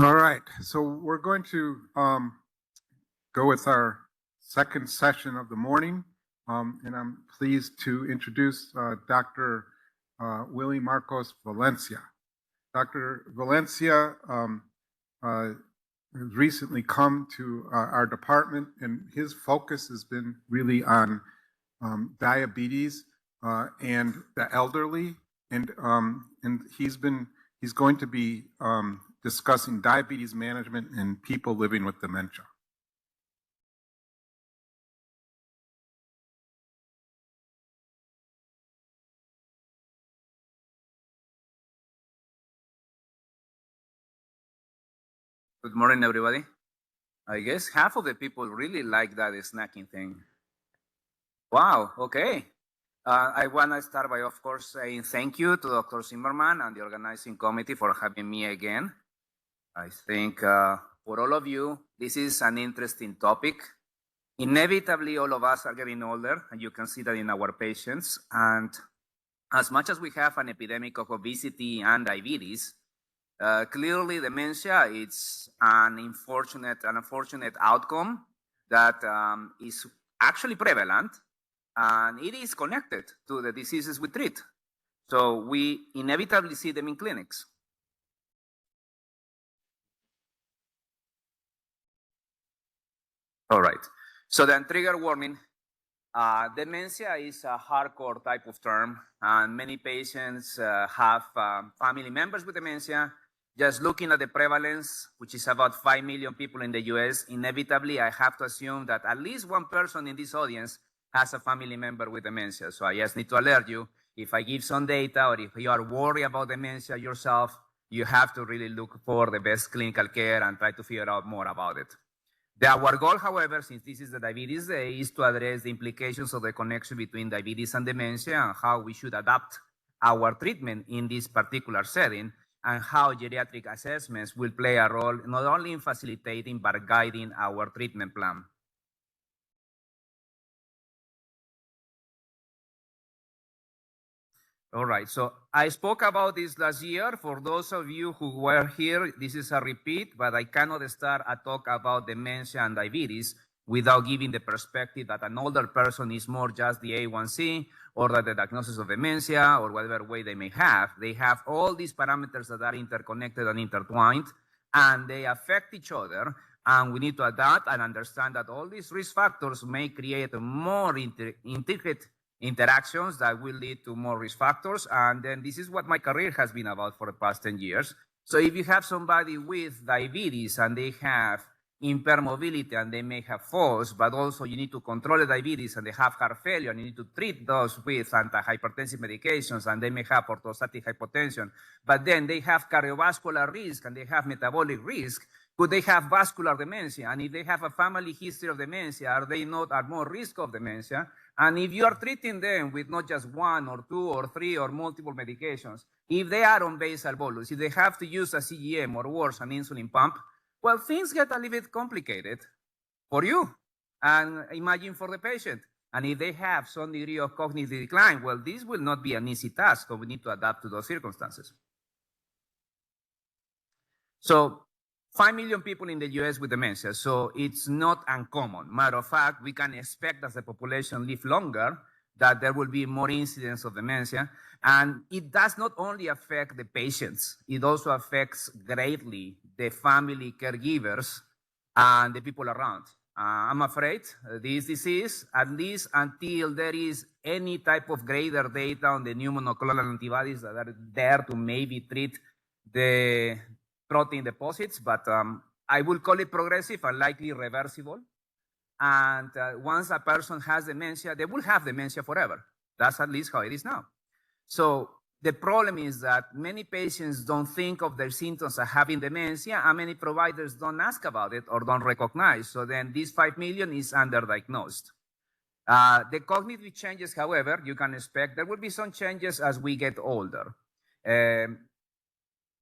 All right, so we're going to go with our second session of the morning, and I'm pleased to introduce Dr. Willie Marcos Valencia. Dr. Valencia has recently come to our department, and his focus has been really on diabetes and the elderly, and he's going to be discussing diabetes management in people living with dementia. Good morning, everybody. I guess half of the people really like that snacking thing. Wow, okay. I want to start by, of course, saying thank you to Dr. Zimmerman and the organizing committee for having me again. I think for all of you, this is an interesting topic. Inevitably, all of us are getting older, and you can see that in our patients. And as much as we have an epidemic of obesity and diabetes, clearly dementia is an unfortunate outcome that is actually prevalent, and it is connected to the diseases we treat. So we inevitably see them in clinics. All right, so then trigger warning. Dementia is a hardcore type of term, and many patients have family members with dementia. Just looking at the prevalence, which is about 5 million people in the US, inevitably I have to assume that at least one person in this audience has a family member with dementia. So I just need to alert you, if I give some data or if you are worried about dementia yourself, you have to really look for the best clinical care and try to figure out more about it. Our goal, however, since this is the Diabetes Day, is to address the implications of the connection between diabetes and dementia and how we should adapt our treatment in this particular setting, and how geriatric assessments will play a role not only in facilitating but guiding our treatment plan. All right, so I spoke about this last year. For those of you who were here, this is a repeat, but I cannot start a talk about dementia and diabetes without giving the perspective that an older person is more just the A1C or that the diagnosis of dementia or whatever way they may have. They have all these parameters that are interconnected and intertwined, and they affect each other. And we need to adapt and understand that all these risk factors may create a more intricate interactions that will lead to more risk factors. And then this is what my career has been about for the past 10 years. So if you have somebody with diabetes and they have impaired mobility and they may have falls, but also you need to control the diabetes and they have heart failure and you need to treat those with antihypertensive medications and they may have orthostatic hypotension, but then they have cardiovascular risk and they have metabolic risk, could they have vascular dementia? And if they have a family history of dementia, are they not at more risk of dementia? And if you are treating them with not just one or two or three or multiple medications, if they are on basal bolus, if they have to use a CGM or worse, an insulin pump, well, things get a little bit complicated for you and imagine for the patient. And if they have some degree of cognitive decline, well, this will not be an easy task, so we need to adapt to those circumstances. So 5 million people in the US with dementia, so it's not uncommon. Matter of fact, we can expect as the population live longer that there will be more incidence of dementia. And it does not only affect the patients, it also affects greatly the family caregivers and the people around. I'm afraid this disease, at least until there is any type of greater data on the new monoclonal antibodies that are there to maybe treat the protein deposits, but I will call it progressive and likely reversible. And once a person has dementia, they will have dementia forever. That's at least how it is now. So the problem is that many patients don't think of their symptoms as having dementia, and many providers don't ask about it or don't recognize. So then this 5 million is underdiagnosed. The cognitive changes, however, you can expect there will be some changes as we get older.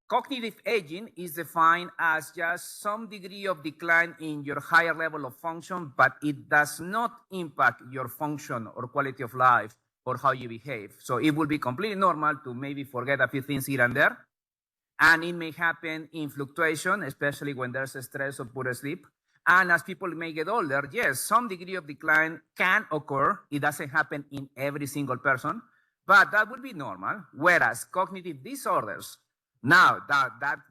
Cognitive aging is defined as just some degree of decline in your higher level of function, but it does not impact your function or quality of life or how you behave. So it will be completely normal to maybe forget a few things here and there. And it may happen in fluctuation, especially when there's a stress or poor sleep. And as people may get older, yes, some degree of decline can occur. It doesn't happen in every single person, but that would be normal. Whereas cognitive disorders, now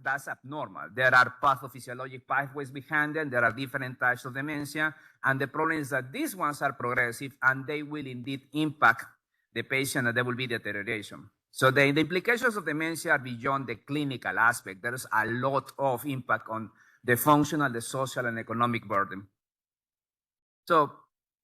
that's abnormal. There are pathophysiologic pathways behind them. There are different types of dementia. And the problem is that these ones are progressive and they will indeed impact the patient and there will be deterioration. So the implications of dementia are beyond the clinical aspect. There's a lot of impact on the functional, the social, and economic burden. So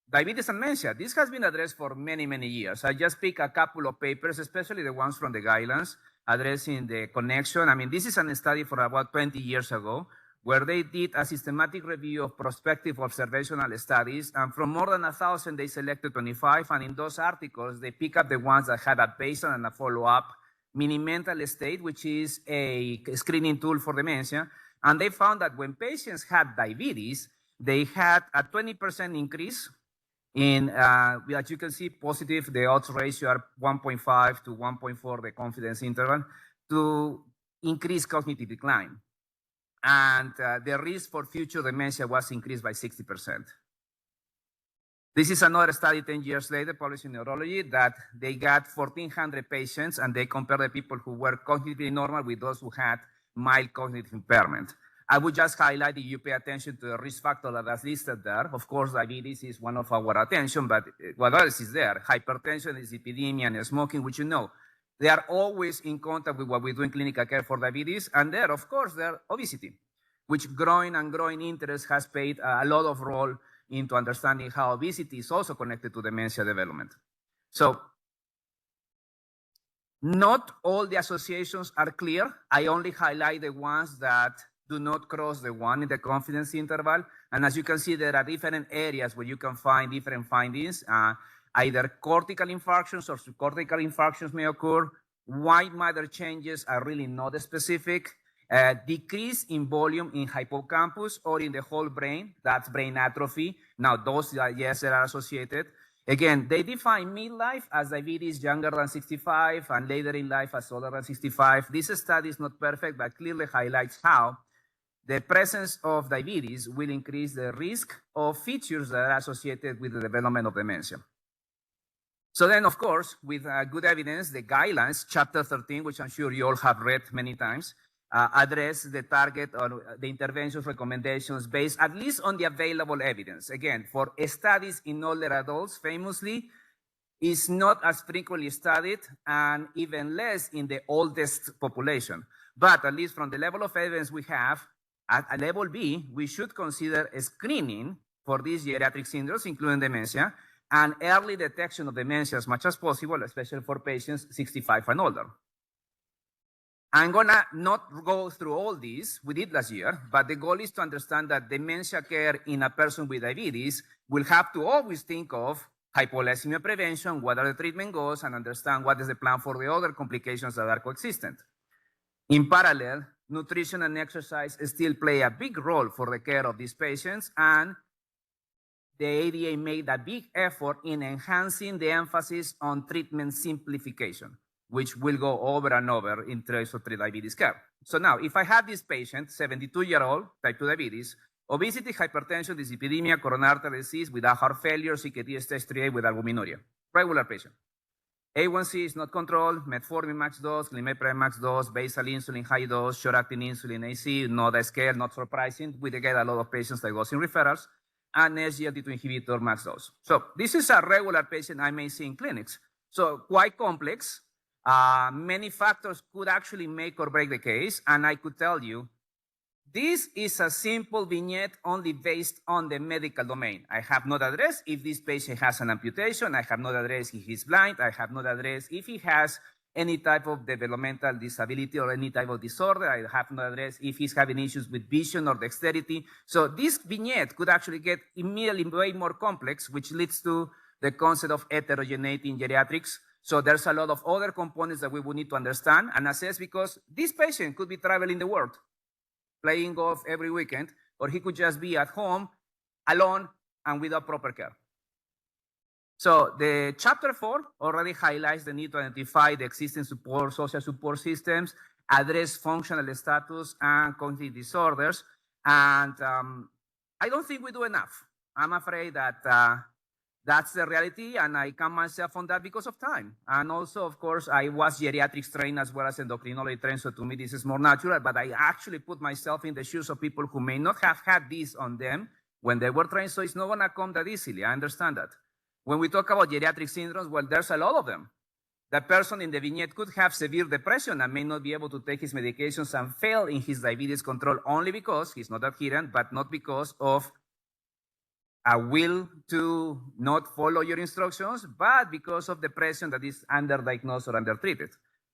diabetes and dementia, this has been addressed for many, many years. I just pick a couple of papers, especially the ones from the guidelines, addressing the connection. I mean, this is a study from about 20 years ago, where they did a systematic review of prospective observational studies, and from more than 1,000, they selected 25, and in those articles, they pick up the ones that had a baseline and a follow-up Mini-Mental State, which is a screening tool for dementia, and they found that when patients had diabetes, they had a 20% increase in, as you can see, positive, the odds ratio are 1.5 to 1.4, the confidence interval, to increase cognitive decline. And the risk for future dementia was increased by 60%. This is another study 10 years later, published in Neurology, that they got 1,400 patients and they compared the people who were cognitively normal with those who had mild cognitive impairment. I would just highlight that you pay attention to the risk factor that is listed there. Of course, diabetes is one of our attention, but what else is there? Hypertension, dyslipidemia, and smoking, which you know. They are always in contact with what we do in clinical care for diabetes. And there, of course, there obesity, which growing and growing interest has played a lot of role into understanding how obesity is also connected to dementia development. So not all the associations are clear. I only highlight the ones that do not cross the one in the confidence interval. And as you can see, there are different areas where you can find different findings. Either cortical infarctions or subcortical infarctions may occur. White matter changes are really not specific. Decrease in volume in hippocampus or in the whole brain, that's brain atrophy. Now, those, yes, that are associated. Again, they define midlife as diabetes younger than 65 and later in life as older than 65. This study is not perfect, but clearly highlights how the presence of diabetes will increase the risk of features that are associated with the development of dementia. So then, of course, with good evidence, the guidelines, chapter 13, which I'm sure you all have read many times, address the target or the interventions recommendations based at least on the available evidence. Again, for studies in older adults, famously, is not as frequently studied and even less in the oldest population. But at least from the level of evidence we have, at a level B, we should consider a screening for these geriatric syndromes, including dementia, and early detection of dementia as much as possible, especially for patients 65 and older. I'm gonna not go through all these, we did last year, but the goal is to understand that dementia care in a person with diabetes will have to always think of hypoglycemia prevention, what are the treatment goals, and understand what is the plan for the other complications that are coexistent. In parallel, nutrition and exercise still play a big role for the care of these patients, and the ADA made a big effort in enhancing the emphasis on treatment simplification, which will go over and over in terms of diabetes care. So now, if I have this patient, 72-year-old, type 2 diabetes, obesity, hypertension, dyslipidemia, coronary artery disease without heart failure, CKD stage 3A with albuminuria, regular patient. A1C is not controlled, metformin max dose, glimepiride max dose, basal insulin high dose, short-acting insulin AC, not a scale, not surprising. We get a lot of patients that goes in referrals, and SGLT2 inhibitor max dose. So this is a regular patient I may see in clinics. So quite complex. Many factors could actually make or break the case, and I could tell you, this is a simple vignette only based on the medical domain. I have not addressed if this patient has an amputation. I have not addressed if he's blind. I have not addressed if he has any type of developmental disability or any type of disorder. I have not addressed if he's having issues with vision or dexterity. So this vignette could actually get immediately way more complex, which leads to the concept of heterogeneity in geriatrics. So there's a lot of other components that we would need to understand and assess, because this patient could be traveling the world, playing golf every weekend, or he could just be at home alone and without proper care. So the chapter 4 already highlights the need to identify the existing social support systems, address functional status and cognitive disorders. And I don't think we do enough. I'm afraid that that's the reality, and I count myself on that because of time. And also, of course, I was geriatrics trained as well as endocrinology trained, so to me this is more natural, but I actually put myself in the shoes of people who may not have had this on them when they were trained, so it's not gonna come that easily, I understand that. When we talk about geriatric syndromes, well, there's a lot of them. The person in the vignette could have severe depression and may not be able to take his medications and fail in his diabetes control only because he's not adherent, but not because of a will to not follow your instructions, but because of depression that is underdiagnosed or undertreated.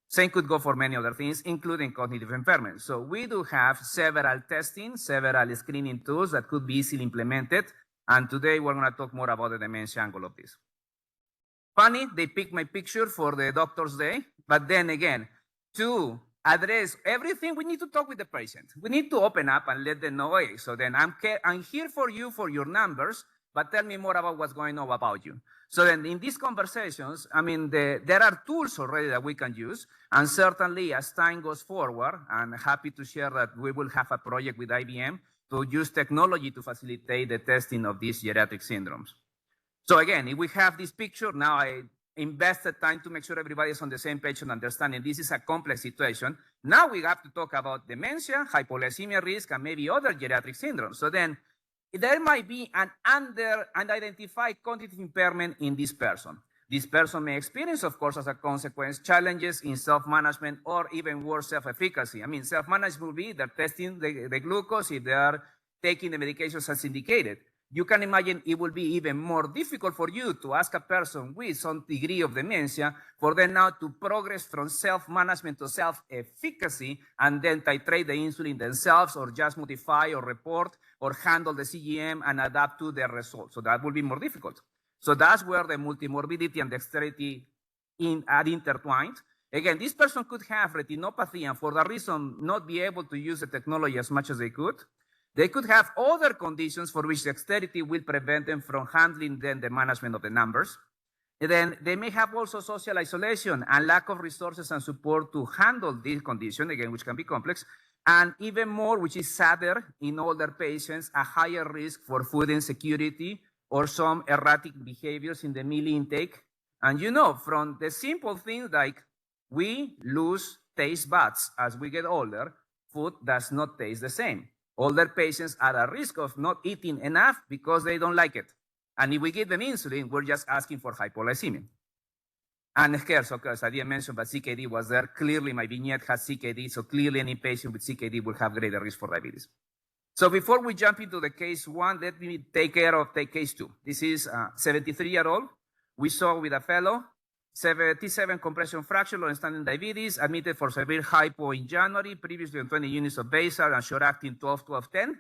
Same could go for many other things, including cognitive impairment. So we do have several testing, several screening tools that could be easily implemented. And today we're going to talk more about the dementia angle of this. Funny, they picked my picture for the doctor's day, but then again, to address everything, we need to talk with the patient. We need to open up and let them know, hey, so then I'm here for you for your numbers, but tell me more about what's going on about you. So then in these conversations, I mean, there are tools already that we can use. And certainly as time goes forward, I'm happy to share that we will have a project with IBM to use technology to facilitate the testing of these geriatric syndromes. So again, if we have this picture, now I invested time to make sure everybody is on the same page and understanding this is a complex situation. Now we have to talk about dementia, hypoglycemia risk, and maybe other geriatric syndromes. So then there might be an unidentified cognitive impairment in this person. This person may experience, of course, as a consequence, challenges in self-management or even worse, self-efficacy. I mean, self-management will be they're testing the glucose if they are taking the medications as indicated. You can imagine it will be even more difficult for you to ask a person with some degree of dementia for them now to progress from self-management to self-efficacy and then titrate the insulin themselves or just modify or report or handle the CGM and adapt to their results. So that will be more difficult. So that's where the multimorbidity and dexterity are intertwined. Again, this person could have retinopathy and for that reason not be able to use the technology as much as they could. They could have other conditions for which dexterity will prevent them from handling then the management of the numbers. And then they may have also social isolation and lack of resources and support to handle this condition, again, which can be complex. And even more, which is sadder in older patients, a higher risk for food insecurity or some erratic behaviors in the meal intake. And you know, from the simple things like we lose taste buds as we get older, food does not taste the same. Older patients are at risk of not eating enough because they don't like it. And if we give them insulin, we're just asking for hypoglycemia. And here, so as I didn't mention, but CKD was there. Clearly, my vignette has CKD, so clearly any patient with CKD will have greater risk for diabetes. So before we jump into the case 1, let me take care of the case 2. This is a 73-year-old. We saw with a fellow, 77 compression fracture, long-standing diabetes, admitted for severe hypo in January, previously on 20 units of basal and short-acting 12-12-10.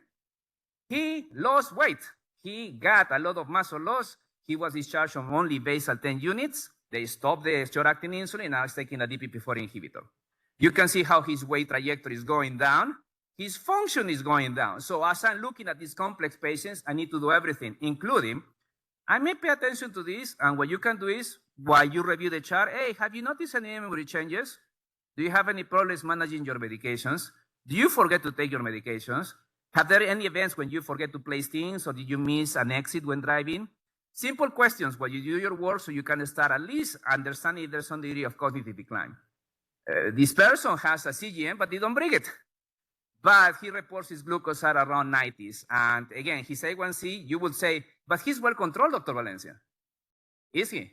He lost weight. He got a lot of muscle loss. He was discharged on only basal 10 units. They stopped the short-acting insulin. Now he's taking a DPP-4 inhibitor. You can see how his weight trajectory is going down. His function is going down. So as I'm looking at these complex patients, I need to do everything, including, I may pay attention to this, and what you can do is, while you review the chart, hey, have you noticed any memory changes? Do you have any problems managing your medications? Do you forget to take your medications? Have there any events when you forget to place things, or did you miss an exit when driving? Simple questions while you do your work so you can start at least understanding if there's some degree of cognitive decline. This person has a CGM, but they don't bring it. But he reports his glucose at around 90s. And again, his A1C, you would say, but he's well controlled, Dr. Valencia. Is he?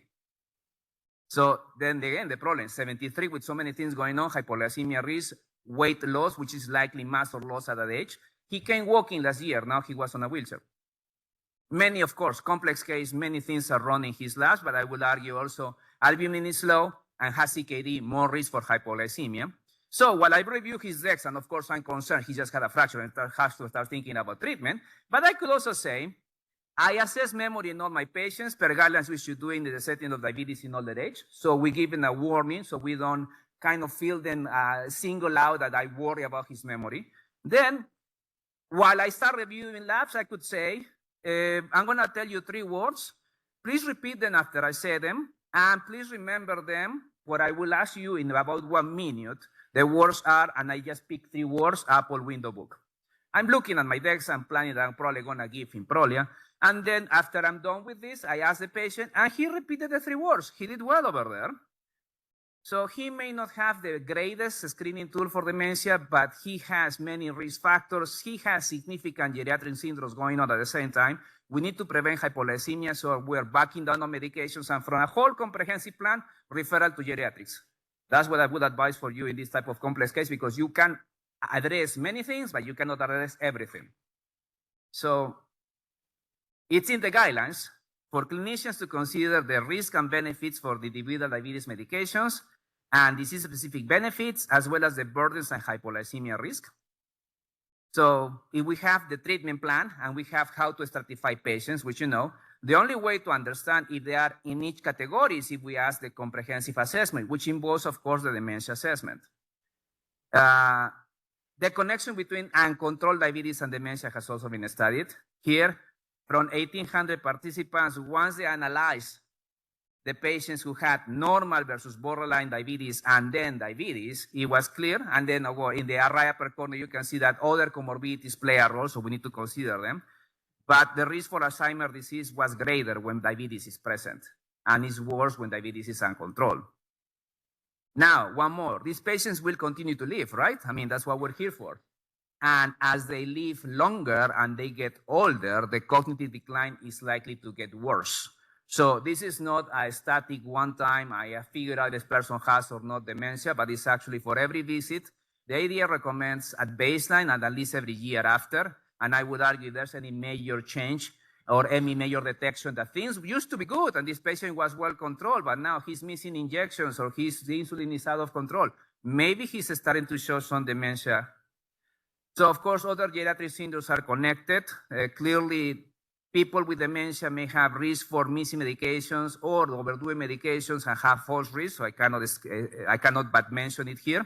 So then again, the problem, 73 with so many things going on, hypoglycemia risk, weight loss, which is likely muscle loss at that age. He came walking last year. Now he was on a wheelchair. Many, of course, complex case, many things are wrong in his labs, but I would argue also albumin is low and has CKD, more risk for hypoglycemia. So while I review his DEX, and of course I'm concerned he just had a fracture and has to start thinking about treatment, but I could also say, I assess memory in all my patients per guidelines we should do in the setting of diabetes in older age. So we give them a warning so we don't kind of feel them single out that I worry about his memory. Then, while I start reviewing labs, I could say, I'm going to tell you 3 words. Please repeat them after I say them, and please remember them. What I will ask you in about 1 minute, the words are, and I just picked 3 words, Apple Window Book. I'm looking at my decks, I'm planning that I'm probably gonna give him Prolia, and then after I'm done with this, I ask the patient, and he repeated the 3 words. He did well over there. So he may not have the greatest screening tool for dementia, but he has many risk factors. He has significant geriatric syndromes going on at the same time. We need to prevent hypoglycemia, so we're backing down on medications, and from a whole comprehensive plan, referral to geriatrics. That's what I would advise for you in this type of complex case, because you can address many things, but you cannot address everything. So it's in the guidelines for clinicians to consider the risk and benefits for the individual diabetes medications and disease-specific benefits, as well as the burdens and hypoglycemia risk. So if we have the treatment plan and we have how to stratify patients, which you know, the only way to understand if they are in each category is if we ask the comprehensive assessment, which involves, of course, the dementia assessment. The connection between uncontrolled diabetes and dementia has also been studied. Here, from 1,800 participants, once they analyzed the patients who had normal versus borderline diabetes and then diabetes, it was clear. And then in the right upper corner, you can see that other comorbidities play a role, so we need to consider them. But the risk for Alzheimer's disease was greater when diabetes is present, and is worse when diabetes is uncontrolled. Now, one more. These patients will continue to live, right? I mean, that's what we're here for. And as they live longer and they get older, the cognitive decline is likely to get worse. So this is not a static one time, I figured out this person has or not dementia, but it's actually for every visit. The ADA recommends at baseline and at least every year after. And I would argue if there's any major change or any major detection that things used to be good and this patient was well controlled, but now he's missing injections or the insulin is out of control. Maybe he's starting to show some dementia. So of course, other geriatric syndromes are connected. Clearly, people with dementia may have risk for missing medications or overdoing medications and have false risk. So I cannot but mention it here.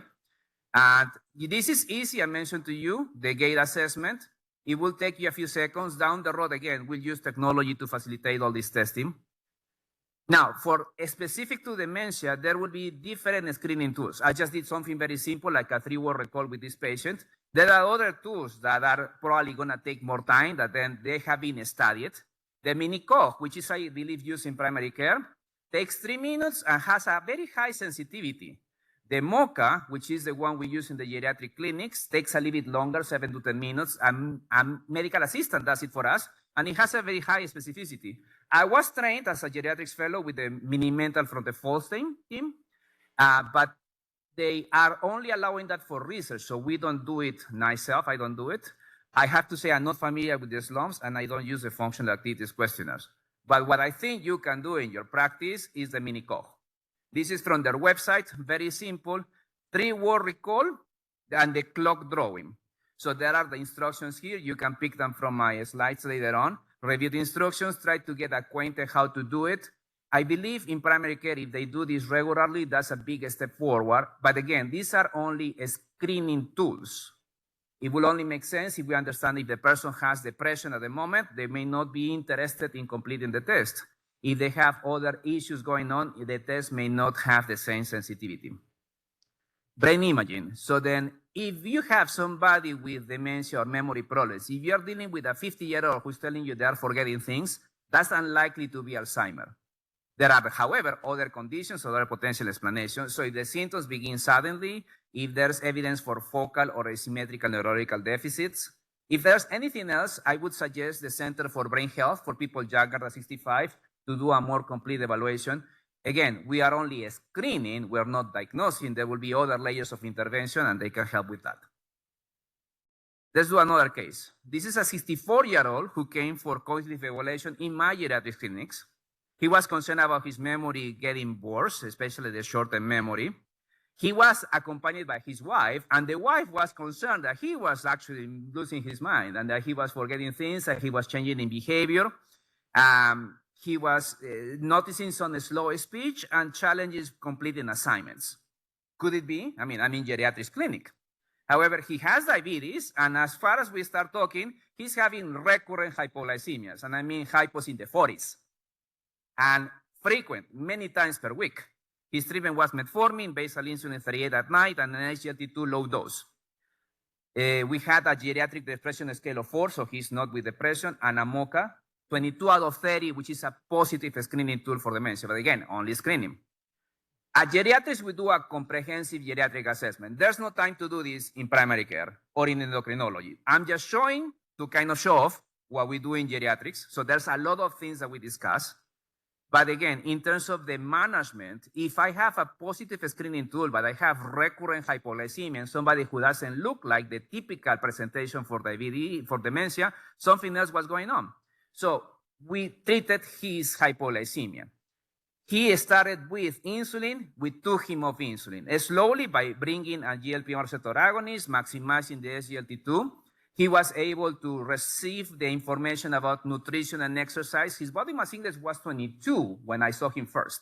And this is easy. I mentioned to you the gait assessment. It will take you a few seconds. Down the road, again, we'll use technology to facilitate all this testing. Now, for specific to dementia, there will be different screening tools. I just did something very simple, like a 3-word recall with this patient. There are other tools that are probably going to take more time, that then they have been studied. The Mini-Cog, which is, I believe, used in primary care, takes 3 minutes and has a very high sensitivity. The MoCA, which is the one we use in the geriatric clinics, takes a little bit longer, 7 to 10 minutes, and a medical assistant does it for us, and it has a very high specificity. I was trained as a geriatrics fellow with the Mini-Mental from the Folstein team, but they are only allowing that for research, so we don't do it myself. I don't do it. I have to say I'm not familiar with the slums, and I don't use the functional activities questionnaires. But what I think you can do in your practice is the Mini-Cog. This is from their website, very simple, 3-word recall and the clock drawing. So there are the instructions here. You can pick them from my slides later on. Review the instructions, try to get acquainted how to do it. I believe in primary care, if they do this regularly, that's a big step forward. But again, these are only screening tools. It will only make sense if we understand if the person has depression at the moment, they may not be interested in completing the test. If they have other issues going on, the test may not have the same sensitivity. Brain imaging. So then if you have somebody with dementia or memory problems, if you're dealing with a 50-year-old who's telling you they are forgetting things, that's unlikely to be Alzheimer's. There are, however, other conditions, other potential explanations. So if the symptoms begin suddenly, if there's evidence for focal or asymmetrical neurological deficits, if there's anything else, I would suggest the Center for Brain Health for people younger than 65 to do a more complete evaluation. Again, we are only screening, we're not diagnosing. There will be other layers of intervention and they can help with that. Let's do another case. This is a 64-year-old who came for cognitive evaluation in my geriatric clinics. He was concerned about his memory getting worse, especially the short-term memory. He was accompanied by his wife, and the wife was concerned that he was actually losing his mind and that he was forgetting things, that he was changing in behavior. He was noticing some slow speech and challenges completing assignments. Could it be? I mean, I'm in geriatrics clinic. However, he has diabetes, and as far as we start talking, he's having recurrent hypoglycemias, and I mean hypos in the 40s. and frequent, many times per week. His treatment was metformin, basal insulin 38 at night, and an SGLT2 low dose. We had a geriatric depression scale of 4, so he's not with depression, and a MoCA, 22 out of 30, which is a positive screening tool for dementia, but again, only screening. At geriatrics, we do a comprehensive geriatric assessment. There's no time to do this in primary care or in endocrinology. I'm just showing to kind of show off what we do in geriatrics. So there's a lot of things that we discuss. But again, in terms of the management, if I have a positive screening tool, but I have recurrent hypoglycemia and somebody who doesn't look like the typical presentation for diabetes, for dementia, something else was going on. So we treated his hypoglycemia. He started with insulin, with 2 him of insulin. Slowly, by bringing a GLP-1 receptor agonist, maximizing the SGLT2, he was able to receive the information about nutrition and exercise. His body mass index was 22 when I saw him first.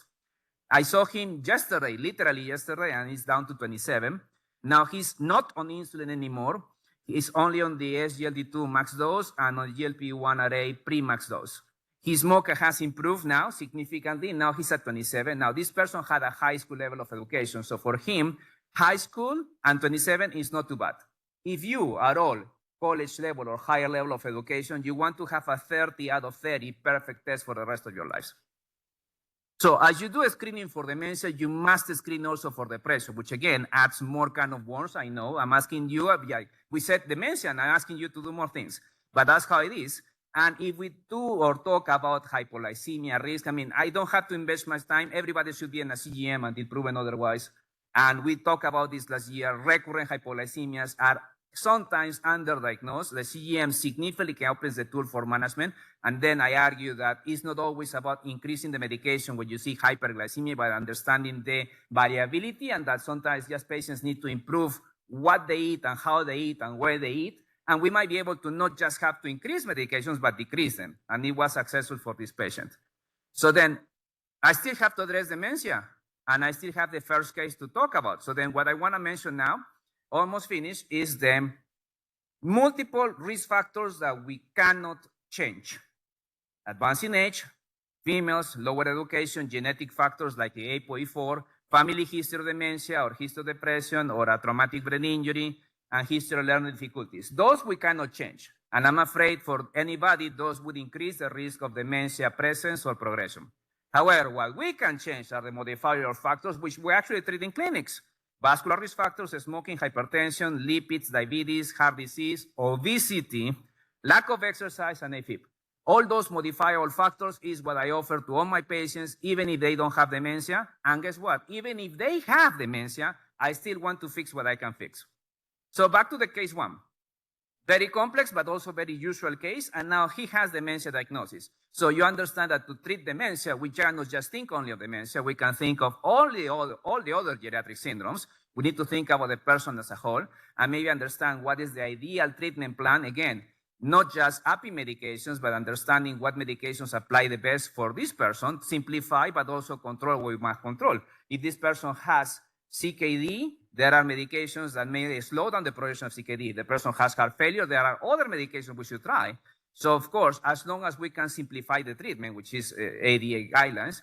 I saw him yesterday, literally yesterday, and he's down to 27. Now he's not on insulin anymore. He's only on the SGLT2 max dose and on GLP-1 RA pre-max dose. His MoCA has improved now significantly. Now he's at 27. Now this person had a high school level of education. So for him, high school and 27 is not too bad. If you are all college level or higher level of education, you want to have a 30 out of 30 perfect test for the rest of your lives. So as you do a screening for dementia, you must screen also for depression, which again adds more kind of worms. I know I'm asking you, we said dementia and I'm asking you to do more things, but that's how it is. And if we do or talk about hypoglycemia risk, I mean, I don't have to invest much time. Everybody should be in a CGM until proven otherwise. And we talked about this last year. Recurrent hypoglycemias are sometimes underdiagnosed. The CGM significantly opens the tool for management. And then I argue that it's not always about increasing the medication when you see hyperglycemia, but understanding the variability, and that sometimes just patients need to improve what they eat and how they eat and where they eat. And we might be able to not just have to increase medications, but decrease them. And it was successful for this patient. So then I still have to address dementia, and I still have the first case to talk about. So then what I want to mention now, almost finished, is the multiple risk factors that we cannot change. Advancing age, females, lower education, genetic factors like the ApoE4, family history of dementia or history of depression or a traumatic brain injury, and history of learning difficulties. Those we cannot change. And I'm afraid for anybody, those would increase the risk of dementia presence or progression. However, what we can change are the modifier factors, which we actually treat in clinics. Vascular risk factors, smoking, hypertension, lipids, diabetes, heart disease, obesity, lack of exercise, and AFib. All those modifiable factors is what I offer to all my patients, even if they don't have dementia. And guess what? Even if they have dementia, I still want to fix what I can fix. So back to the case 1. Very complex, but also very usual case. And now he has dementia diagnosis. So you understand that to treat dementia, we cannot just think only of dementia. We can think of all the other geriatric syndromes. We need to think about the person as a whole and maybe understand what is the ideal treatment plan. Again, not just API medications, but understanding what medications apply the best for this person, simplify, but also control what we must control. If this person has CKD, there are medications that may slow down the progression of CKD. If the person has heart failure, there are other medications we should try. So of course, as long as we can simplify the treatment, which is ADA guidelines,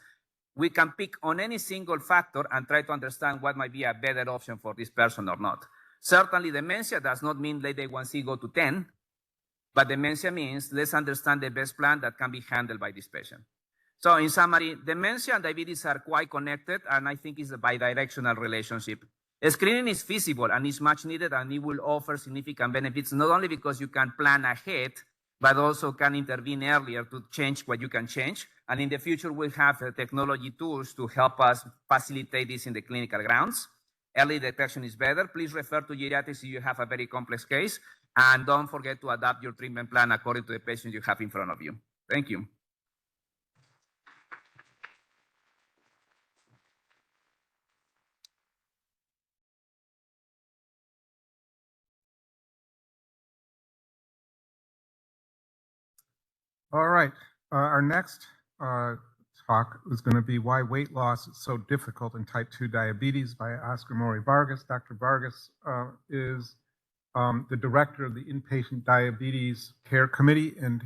we can pick on any single factor and try to understand what might be a better option for this person or not. Certainly dementia does not mean let A1C go to 10, but dementia means let's understand the best plan that can be handled by this patient. So in summary, dementia and diabetes are quite connected, and I think it's a bidirectional relationship. Screening is feasible and is much needed, and it will offer significant benefits, not only because you can plan ahead, but also can intervene earlier to change what you can change. And in the future, we'll have technology tools to help us facilitate this in the clinical grounds. Early detection is better. Please refer to geriatrics if you have a very complex case. And don't forget to adapt your treatment plan according to the patient you have in front of you. Thank you. All right. Our next talk is going to be Why Weight Loss is So Difficult in Type 2 Diabetes by Oscar Mori Vargas. Dr. Vargas is the director of the Inpatient Diabetes Care Committee, and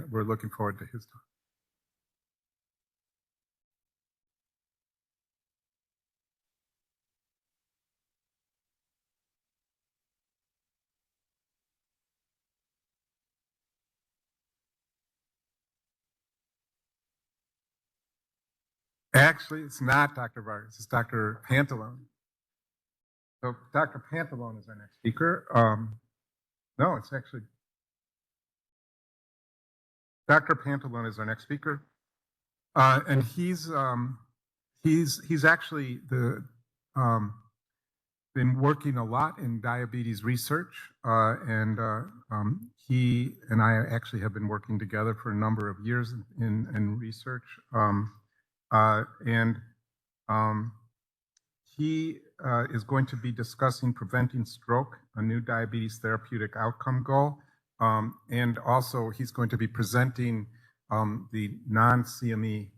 we're looking forward to his talk. Actually, it's not Dr. Vargas, it's Dr. Pantalone. So Dr. Pantalone is our next speaker. No, it's actually Dr. Pantalone is our next speaker. And he's actually been working a lot in diabetes research, and he and I actually have been working together for a number of years in research. He is going to be discussing preventing stroke, a new diabetes therapeutic outcome goal. And also he's going to be presenting the non-CME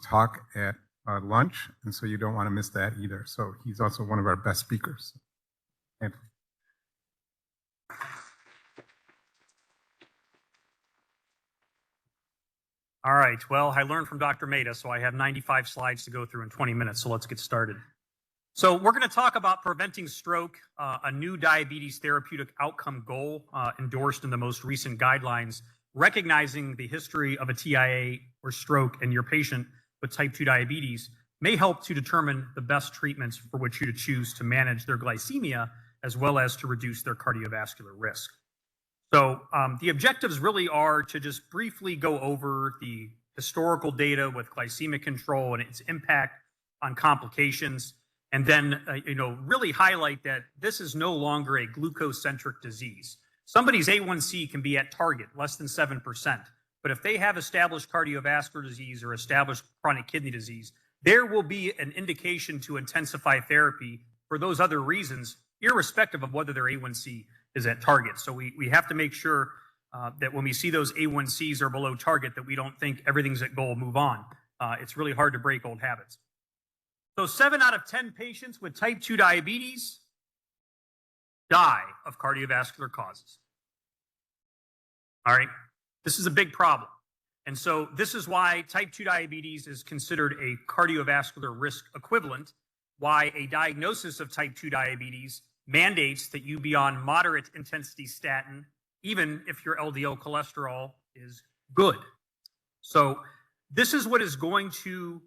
talk at lunch. And so you don't want to miss that either. So he's also one of our best speakers. And all right, well, I learned from Dr. Maida, so I have 95 slides to go through in 20 minutes, so let's get started. So we're going to talk about preventing stroke, a new diabetes therapeutic outcome goal endorsed in the most recent guidelines, recognizing the history of a TIA or stroke in your patient with type 2 diabetes may help to determine the best treatments for which you to choose to manage their glycemia, as well as to reduce their cardiovascular risk. So the objectives really are to just briefly go over the historical data with glycemic control and its impact on complications, and then really highlight that this is no longer a glucose-centric disease. Somebody's A1C can be at target, less than 7%, but if they have established cardiovascular disease or established chronic kidney disease, there will be an indication to intensify therapy for those other reasons, irrespective of whether their A1C is at target. So we have to make sure that when we see those A1Cs are below target, that we don't think everything's at goal, move on. It's really hard to break old habits. So 7 out of 10 patients with type 2 diabetes die of cardiovascular causes. All right, this is a big problem. And so this is why type 2 diabetes is considered a cardiovascular risk equivalent, why a diagnosis of type 2 diabetes mandates that you be on moderate intensity statin, even if your LDL cholesterol is good. So this is what is going to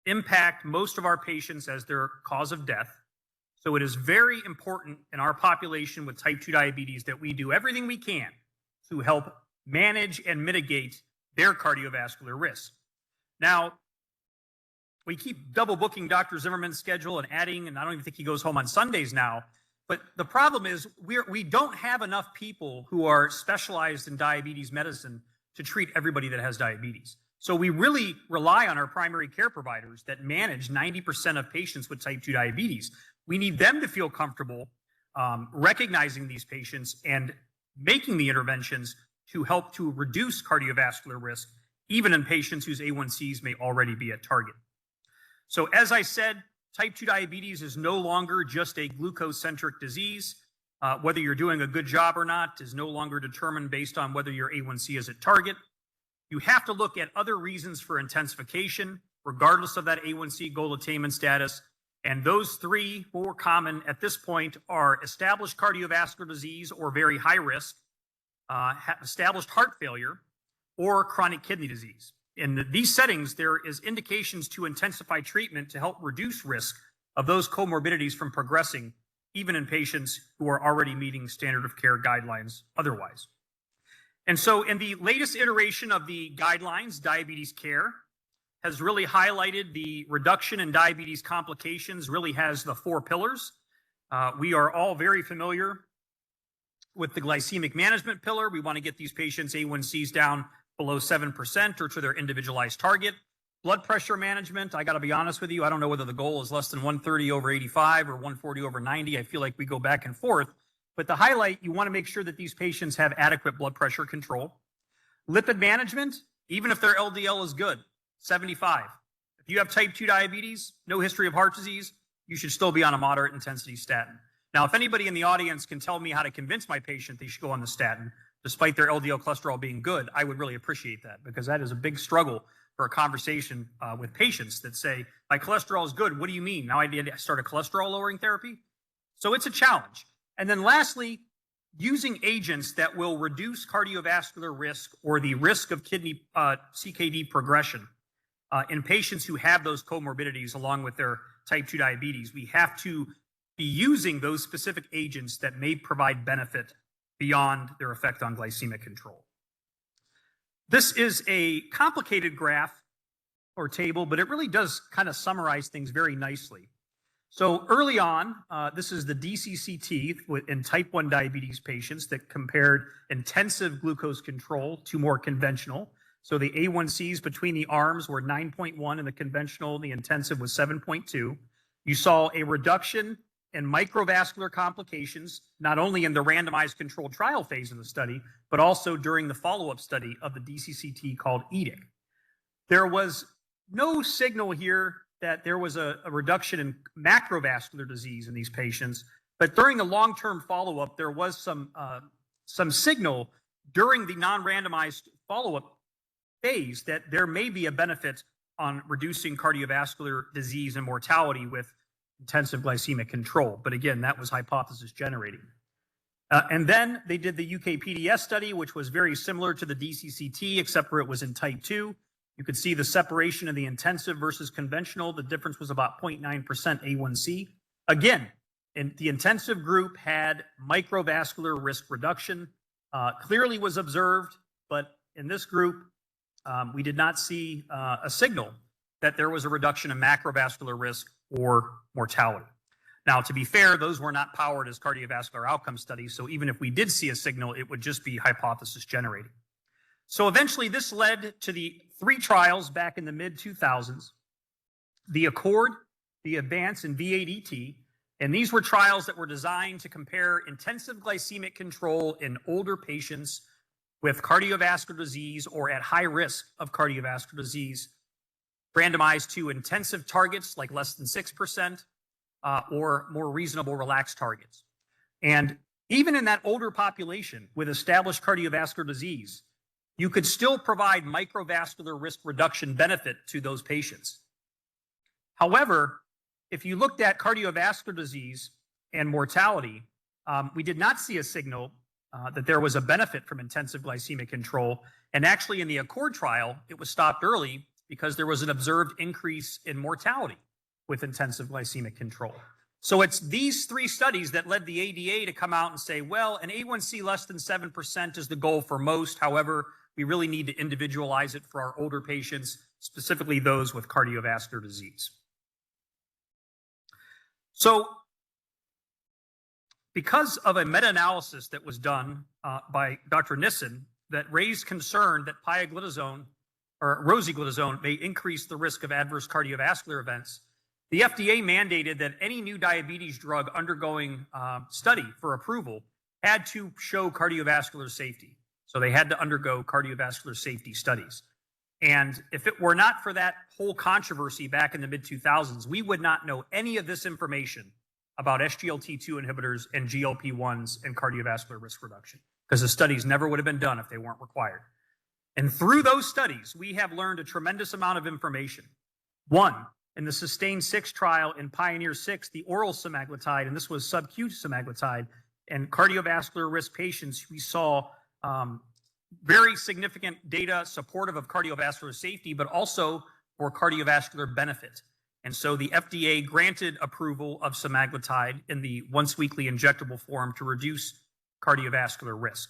impact most of our patients as their cause of death. So it is very important in our population with type 2 diabetes that we do everything we can to help manage and mitigate their cardiovascular risk. Now, we keep double booking Dr. Zimmerman's schedule and adding, and I don't even think he goes home on Sundays now. But the problem is we don't have enough people who are specialized in diabetes medicine to treat everybody that has diabetes. So we really rely on our primary care providers that manage 90% of patients with type 2 diabetes. We need them to feel comfortable recognizing these patients and making the interventions to help to reduce cardiovascular risk, even in patients whose A1Cs may already be at target. So as I said, type 2 diabetes is no longer just a glucose-centric disease. Whether you're doing a good job or not is no longer determined based on whether your A1C is at target. You have to look at other reasons for intensification, regardless of that A1C goal attainment status. And those three more common at this point are established cardiovascular disease or very high risk, established heart failure, or chronic kidney disease. In these settings, there is indications to intensify treatment to help reduce risk of those comorbidities from progressing, even in patients who are already meeting standard of care guidelines otherwise. And so in the latest iteration of the guidelines, Diabetes Care has really highlighted the reduction in diabetes complications, really has the 4 pillars. We are all very familiar with the glycemic management pillar. We want to get these patients' A1Cs down below 7% or to their individualized target. Blood pressure management, I got to be honest with you, I don't know whether the goal is less than 130/85 or 140/90. I feel like we go back and forth. But the highlight, you want to make sure that these patients have adequate blood pressure control. Lipid management, even if their LDL is good, 75. If you have type 2 diabetes, no history of heart disease, you should still be on a moderate intensity statin. Now, if anybody in the audience can tell me how to convince my patient they should go on the statin, despite their LDL cholesterol being good, I would really appreciate that, because that is a big struggle for a conversation with patients that say, my cholesterol is good. What do you mean? Now I need to start a cholesterol lowering therapy? So it's a challenge. And then lastly, using agents that will reduce cardiovascular risk or the risk of kidney CKD progression. in patients who have those comorbidities along with their type 2 diabetes, we have to be using those specific agents that may provide benefit beyond their effect on glycemic control. This is a complicated graph or table, but it really does kind of summarize things very nicely. So early on, this is the DCCT in type 1 diabetes patients that compared intensive glucose control to more conventional. So the A1Cs between the arms were 9.1 in the conventional, the intensive was 7.2. You saw a reduction in microvascular complications, not only in the randomized controlled trial phase of the study, but also during the follow-up study of the DCCT called EDIC. There was no signal here that there was a reduction in macrovascular disease in these patients, but during the long-term follow-up, there was some signal during the non-randomized follow-up phase that there may be a benefit on reducing cardiovascular disease and mortality with intensive glycemic control. But again, that was hypothesis generating. And then they did the UK-PDS study, which was very similar to the DCCT, except for it was in type 2. You could see the separation of the intensive versus conventional. The difference was about 0.9% A1C. Again, the intensive group had microvascular risk reduction, clearly was observed, but in this group, we did not see a signal that there was a reduction in macrovascular risk or mortality. Now, to be fair, those were not powered as cardiovascular outcome studies, so even if we did see a signal, it would just be hypothesis generating. So eventually this led to the 3 trials back in the mid-2000s, the ACCORD, the ADVANCE, and V8ET, and these were trials that were designed to compare intensive glycemic control in older patients with cardiovascular disease or at high risk of cardiovascular disease, randomized to intensive targets like less than 6% or more reasonable relaxed targets. And even in that older population with established cardiovascular disease, you could still provide microvascular risk reduction benefit to those patients. However, if you looked at cardiovascular disease and mortality, we did not see a signal that there was a benefit from intensive glycemic control. And actually in the ACCORD trial, it was stopped early because there was an observed increase in mortality with intensive glycemic control. So it's these 3 studies that led the ADA to come out and say, well, an A1C less than 7% is the goal for most. However, we really need to individualize it for our older patients, specifically those with cardiovascular disease. So because of a meta-analysis that was done by Dr. Nissen that raised concern that pioglitazone or rosiglitazone may increase the risk of adverse cardiovascular events, the FDA mandated that any new diabetes drug undergoing study for approval had to show cardiovascular safety. So they had to undergo cardiovascular safety studies. And if it were not for that whole controversy back in the mid-2000s, we would not know any of this information about SGLT2 inhibitors and GLP-1s and cardiovascular risk reduction, because the studies never would have been done if they weren't required. And through those studies, we have learned a tremendous amount of information. One, in the SUSTAIN 6 trial in PIONEER 6, the oral semaglutide, and this was sub-Q semaglutide, and cardiovascular risk patients, we saw very significant data supportive of cardiovascular safety, but also for cardiovascular benefit. And so the FDA granted approval of semaglutide in the once-weekly injectable form to reduce cardiovascular risk.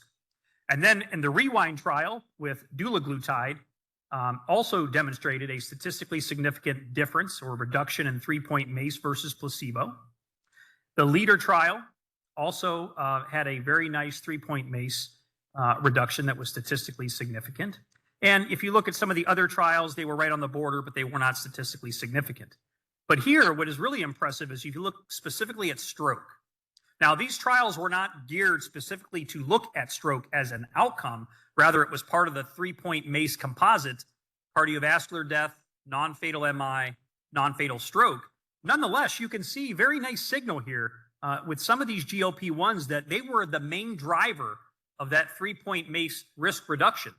And then in the REWIND trial with dulaglutide, also demonstrated a statistically significant difference or reduction in 3-point MACE versus placebo. The LEADER trial also had a very nice 3-point MACE reduction that was statistically significant. And if you look at some of the other trials, they were right on the border, but they were not statistically significant. But here, what is really impressive is if you look specifically at stroke. Now, these trials were not geared specifically to look at stroke as an outcome. Rather, it was part of the 3-point MACE composite: cardiovascular death, non-fatal MI, non-fatal stroke. Nonetheless, you can see very nice signal here with some of these GLP-1s that they were the main driver of that 3-point MACE risk reduction,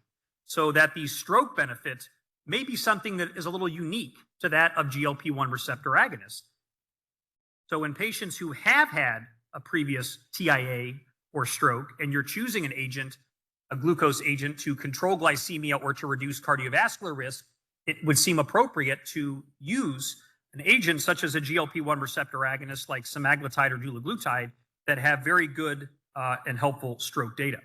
so that the stroke benefit may be something that is a little unique to that of GLP-1 receptor agonists. So in patients who have had a previous TIA or stroke, and you're choosing an agent, a glucose agent, to control glycemia or to reduce cardiovascular risk, it would seem appropriate to use an agent such as a GLP-1 receptor agonist like semaglutide or dulaglutide that have very good and helpful stroke data.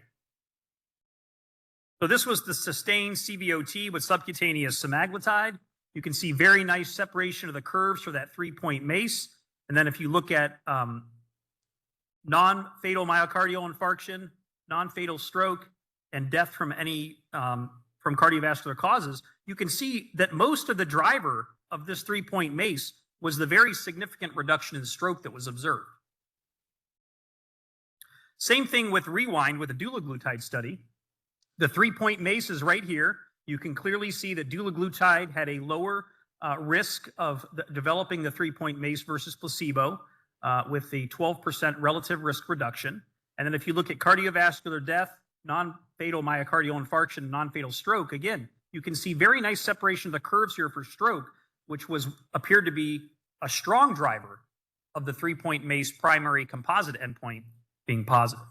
So this was the sustained CVOT with subcutaneous semaglutide. You can see very nice separation of the curves for that 3-point MACE. And then if you look at non-fatal myocardial infarction, non-fatal stroke, and death from any from cardiovascular causes, you can see that most of the driver of this 3-point MACE was the very significant reduction in stroke that was observed. Same thing with REWIND with a dulaglutide study. The 3-point MACE is right here. You can clearly see that dulaglutide had a lower risk of developing the 3-point MACE versus placebo with the 12% relative risk reduction. And then if you look at cardiovascular death, non-fatal myocardial infarction, non-fatal stroke, again, you can see very nice separation of the curves here for stroke, which appeared to be a strong driver of the 3-point MACE primary composite endpoint being positive.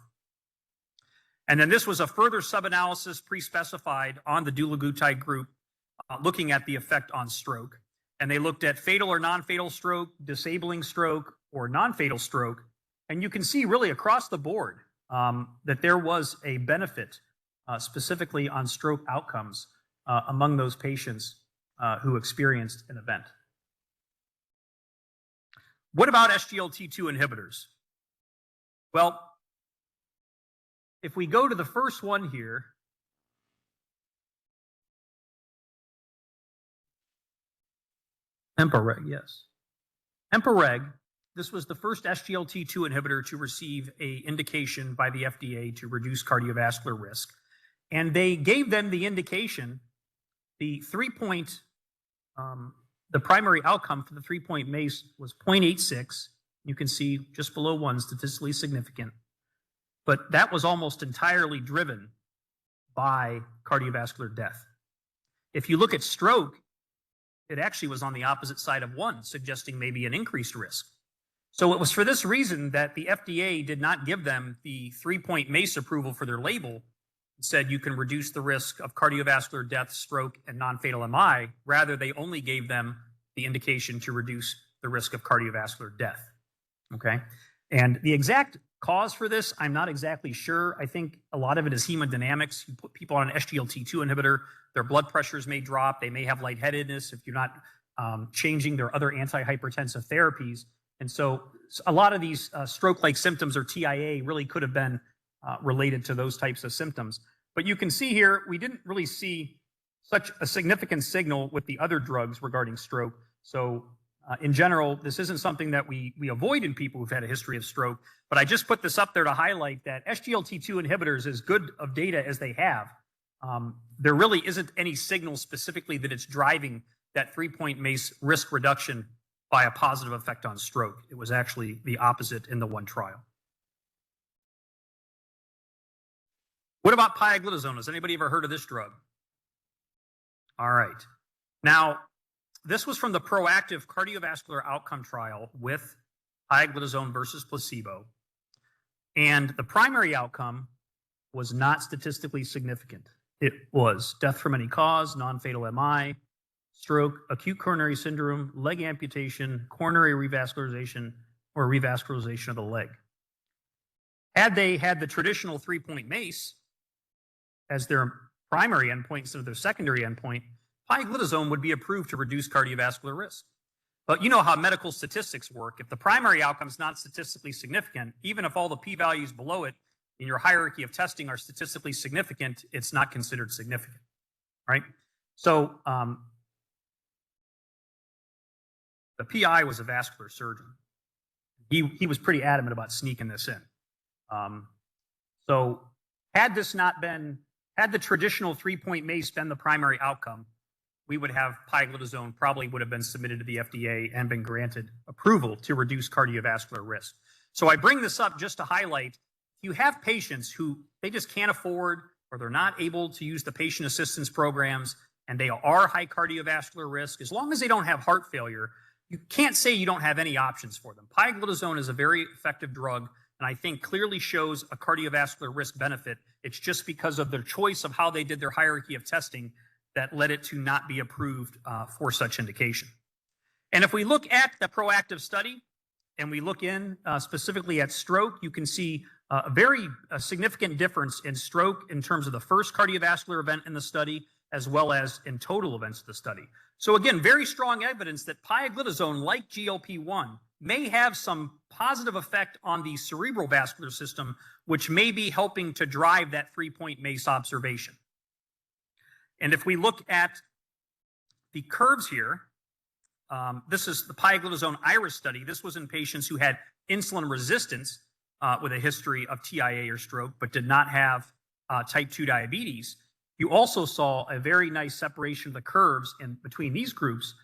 And then this was a further sub-analysis pre-specified on the dulaglutide group looking at the effect on stroke. And they looked at fatal or non-fatal stroke, disabling stroke, or non-fatal stroke. And you can see really across the board that there was a benefit specifically on stroke outcomes among those patients who experienced an event. What about SGLT2 inhibitors? Well, if we go to the first one here, Empareg, yes. Empareg, this was the first SGLT2 inhibitor to receive an indication by the FDA to reduce cardiovascular risk. And they gave them the indication, the primary outcome for the 3-point MACE was 0.86. You can see just below 1, statistically significant. But that was almost entirely driven by cardiovascular death. If you look at stroke, it actually was on the opposite side of 1, suggesting maybe an increased risk. So it was for this reason that the FDA did not give them the 3-point MACE approval for their label. It said you can reduce the risk of cardiovascular death, stroke, and non-fatal MI. Rather, they only gave them the indication to reduce the risk of cardiovascular death. Okay? And the exact cause for this, I'm not exactly sure. I think a lot of it is hemodynamics. You put people on an SGLT2 inhibitor, their blood pressures may drop. They may have lightheadedness if you're not changing their other antihypertensive therapies. And so a lot of these stroke-like symptoms or TIA really could have been related to those types of symptoms. But you can see here, we didn't really see such a significant signal with the other drugs regarding stroke. So in general, this isn't something that we avoid in people who've had a history of stroke, but I just put this up there to highlight that SGLT2 inhibitors, as good of data as they have, there really isn't any signal specifically that it's driving that 3-point MACE risk reduction by a positive effect on stroke. It was actually the opposite in the one trial. What about pioglitazone? Has anybody ever heard of this drug? All right. Now, this was from the PROACTIVE cardiovascular outcome trial with pioglitazone versus placebo. And the primary outcome was not statistically significant. It was death from any cause, non-fatal MI, stroke, acute coronary syndrome, leg amputation, coronary revascularization, or revascularization of the leg. Had they had the traditional 3-point MACE as their primary endpoint instead of their secondary endpoint, pioglitazone would be approved to reduce cardiovascular risk. But you know how medical statistics work. If the primary outcome is not statistically significant, even if all the p-values below it in your hierarchy of testing are statistically significant, it's not considered significant, right? So the PI was a vascular surgeon. He was pretty adamant about sneaking this in. So had the traditional 3-point MACE been the primary outcome, we would have pioglitazone probably would have been submitted to the FDA and been granted approval to reduce cardiovascular risk. So I bring this up just to highlight, you have patients who they just can't afford or they're not able to use the patient assistance programs and they are high cardiovascular risk. As long as they don't have heart failure, you can't say you don't have any options for them. Pioglitazone is a very effective drug and I think clearly shows a cardiovascular risk benefit. It's just because of their choice of how they did their hierarchy of testing that led it to not be approved for such indication. And if we look at the ProActive study and we look in specifically at stroke, you can see a very significant difference in stroke in terms of the first cardiovascular event in the study, as well as in total events of the study. So again, very strong evidence that pioglitazone, like GLP-1, may have some positive effect on the cerebral vascular system, which may be helping to drive that 3-point MACE observation. And if we look at the curves here, this is the pioglitazone IRIS study. This was in patients who had insulin resistance with a history of TIA or stroke, but did not have type 2 diabetes. You also saw a very nice separation of the curves in between these groups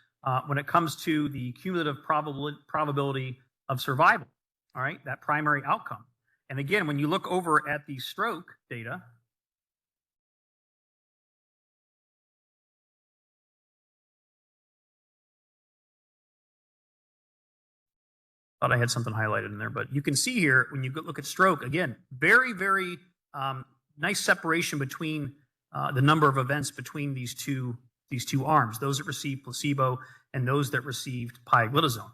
when it comes to the cumulative probability of survival, all right, that primary outcome. And again, when you look over at the stroke data, thought I had something highlighted in there, but you can see here when you look at stroke, again, very, very nice separation between the number of events between these two arms, those that received placebo and those that received pioglitazone.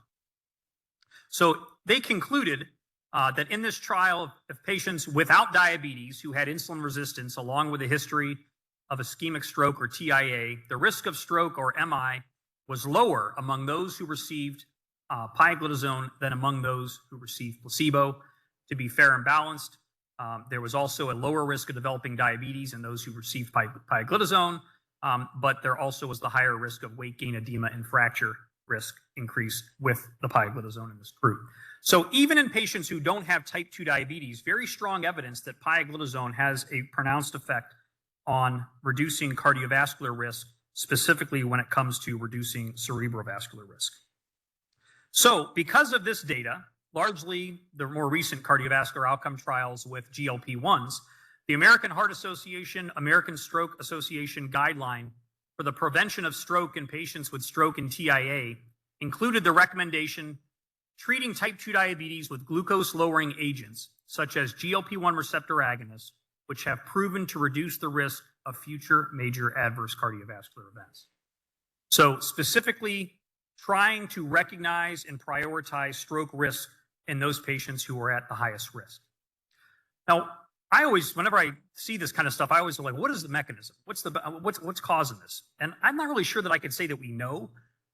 So they concluded that in this trial of patients without diabetes who had insulin resistance, along with a history of ischemic stroke or TIA, the risk of stroke or MI was lower among those who received pioglitazone than among those who received placebo. To be fair and balanced, there was also a lower risk of developing diabetes in those who received pioglitazone, but there also was the higher risk of weight gain, edema, and fracture risk increase with the pioglitazone in this group. So even in patients who don't have type 2 diabetes, very strong evidence that pioglitazone has a pronounced effect on reducing cardiovascular risk, specifically when it comes to reducing cerebrovascular risk. So because of this data, largely the more recent cardiovascular outcome trials with GLP-1s, the American Heart Association, American Stroke Association guideline for the prevention of stroke in patients with stroke and TIA included the recommendation treating type 2 diabetes with glucose-lowering agents, such as GLP-1 receptor agonists, which have proven to reduce the risk of future major adverse cardiovascular events. So specifically, trying to recognize and prioritize stroke risk in those patients who are at the highest risk. Now, I always, whenever I see this kind of stuff, I always like, what is the mechanism? What's causing this? And I'm not really sure that I could say that we know.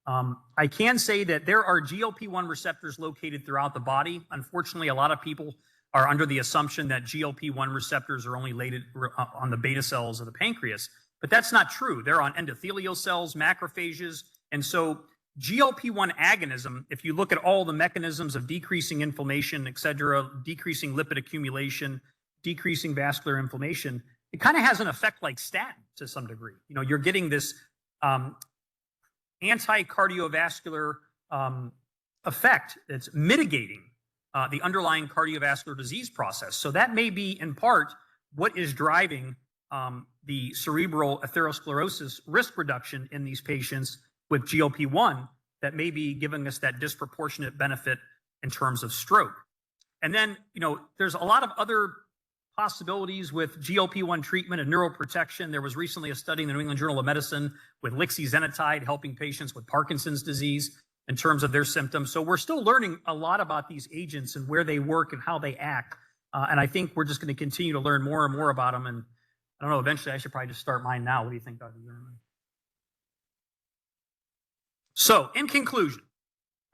I can say that there are GLP-1 receptors located throughout the body. Unfortunately, a lot of people are under the assumption that GLP-1 receptors are only located on the beta cells of the pancreas, but that's not true. They're on endothelial cells, macrophages, and so GLP-1 agonism, if you look at all the mechanisms of decreasing inflammation, et cetera, decreasing lipid accumulation, decreasing vascular inflammation, it kind of has an effect like statin to some degree. You know, you're getting this anti-cardiovascular effect that's mitigating the underlying cardiovascular disease process. So that may be in part what is driving the cerebral atherosclerosis risk reduction in these patients with GLP-1 that may be giving us that disproportionate benefit in terms of stroke. And then, you know, there's a lot of other possibilities with GLP-1 treatment and neuroprotection. There was recently a study in the New England Journal of Medicine with lixisenatide helping patients with Parkinson's disease in terms of their symptoms. So we're still learning a lot about these agents and where they work and how they act. And I think we're just going to continue to learn more and more about them. And I don't know, eventually I should probably just start mine now. What do you think, Dr. Zimmerman? So, in conclusion,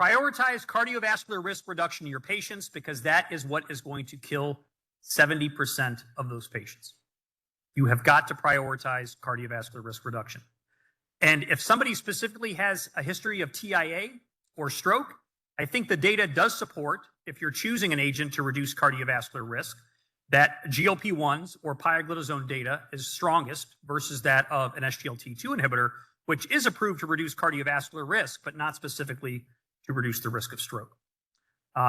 prioritize cardiovascular risk reduction in your patients because that is what is going to kill 70% of those patients. You have got to prioritize cardiovascular risk reduction. And if somebody specifically has a history of TIA or stroke, I think the data does support, if you're choosing an agent to reduce cardiovascular risk, that GLP-1s or pioglitazone data is strongest versus that of an SGLT2 inhibitor, which is approved to reduce cardiovascular risk, but not specifically to reduce the risk of stroke.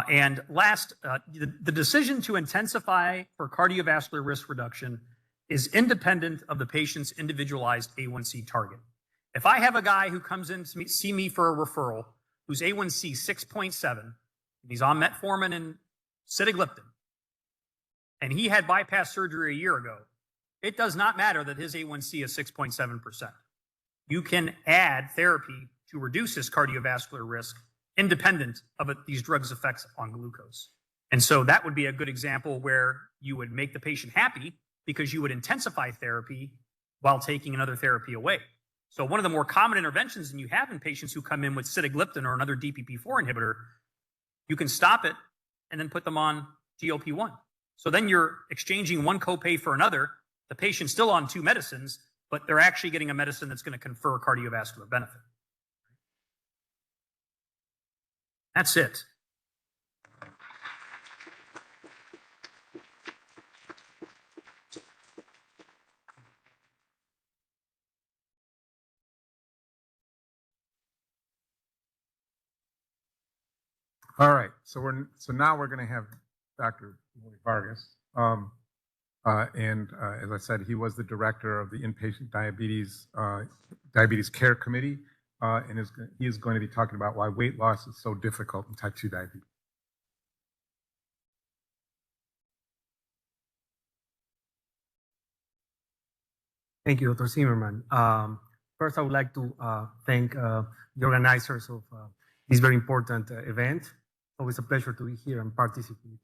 And last, the decision to intensify for cardiovascular risk reduction is independent of the patient's individualized A1C target. If I have a guy who comes in to see me for a referral whose A1C 6.7, and he's on metformin and sitagliptin, and he had bypass surgery a year ago, it does not matter that his A1C is 6.7%. you can add therapy to reduce this cardiovascular risk independent of these drugs' effects on glucose. And so that would be a good example where you would make the patient happy because you would intensify therapy while taking another therapy away. So one of the more common interventions that you have in patients who come in with sitagliptin or another DPP-4 inhibitor, you can stop it and then put them on GLP-1. So then you're exchanging one copay for another. The patient's still on two medicines, but they're actually getting a medicine that's going to confer cardiovascular benefit. That's it. All right, so now we're going to have Dr. Vargas. As I said, he was the director of the Inpatient Diabetes Care Committee, and he is going to be talking about why weight loss is so difficult in type 2 diabetes. Thank you, Dr. Zimmerman. First, I would like to thank the organizers of this very important event. It's always a pleasure to be here and participate.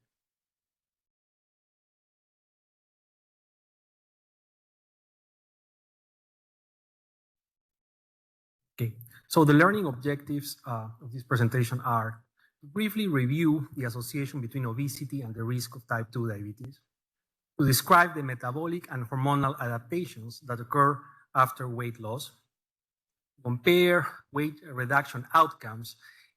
Okay, so the learning objectives of this presentation are to briefly review the association between obesity and the risk of type 2 diabetes, to describe the metabolic and hormonal adaptations that occur after weight loss, compare weight reduction outcomes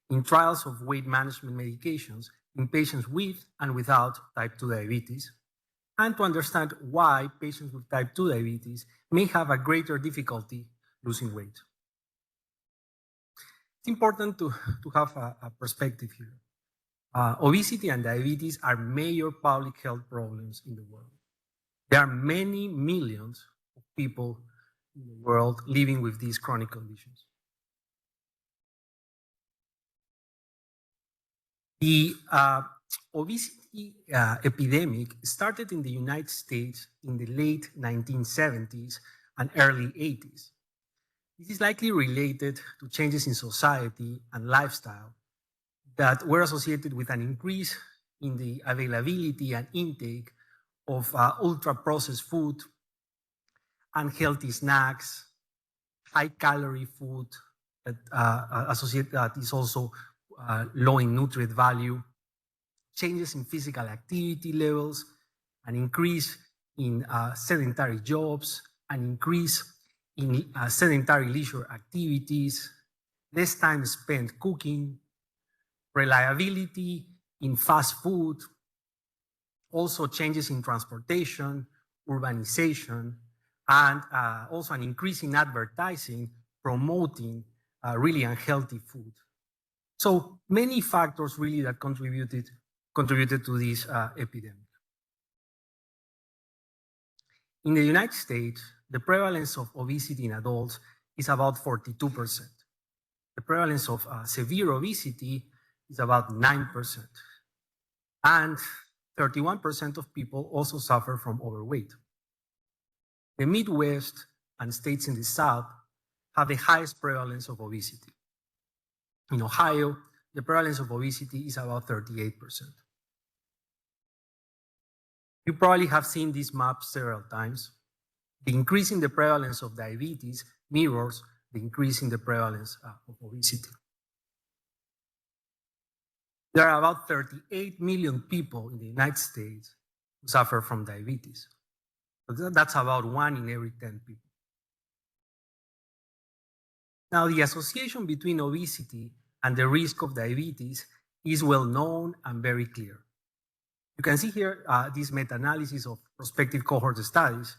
in trials of weight management medications in patients with and without type 2 diabetes, and to understand why patients with type 2 diabetes may have a greater difficulty losing weight. It's important to have a perspective here. Obesity and diabetes are major public health problems in the world. There are many millions of people in the world living with these chronic conditions. The obesity epidemic started in the United States in the late 1970s and early 80s. This is likely related to changes in society and lifestyle that were associated with an increase in the availability and intake of ultra-processed food, unhealthy snacks, high-calorie food that is also low in nutrient value, changes in physical activity levels, an increase in sedentary jobs, an increase in sedentary leisure activities, less time spent cooking, reliability in fast food, also changes in transportation, urbanization, and also an increase in advertising promoting really unhealthy food. So many factors really that contributed to this epidemic. In the United States, the prevalence of obesity in adults is about 42%. The prevalence of severe obesity is about 9%. And 31% of people also suffer from overweight. The Midwest and states in the South have the highest prevalence of obesity. In Ohio, the prevalence of obesity is about 38%. You probably have seen this map several times. The increase in the prevalence of diabetes mirrors the increase in the prevalence of obesity. There are about 38 million people in the United States who suffer from diabetes. That's about 1 in every 10 people. Now, the association between obesity and the risk of diabetes is well known and very clear. You can see here this meta-analysis of prospective cohort studies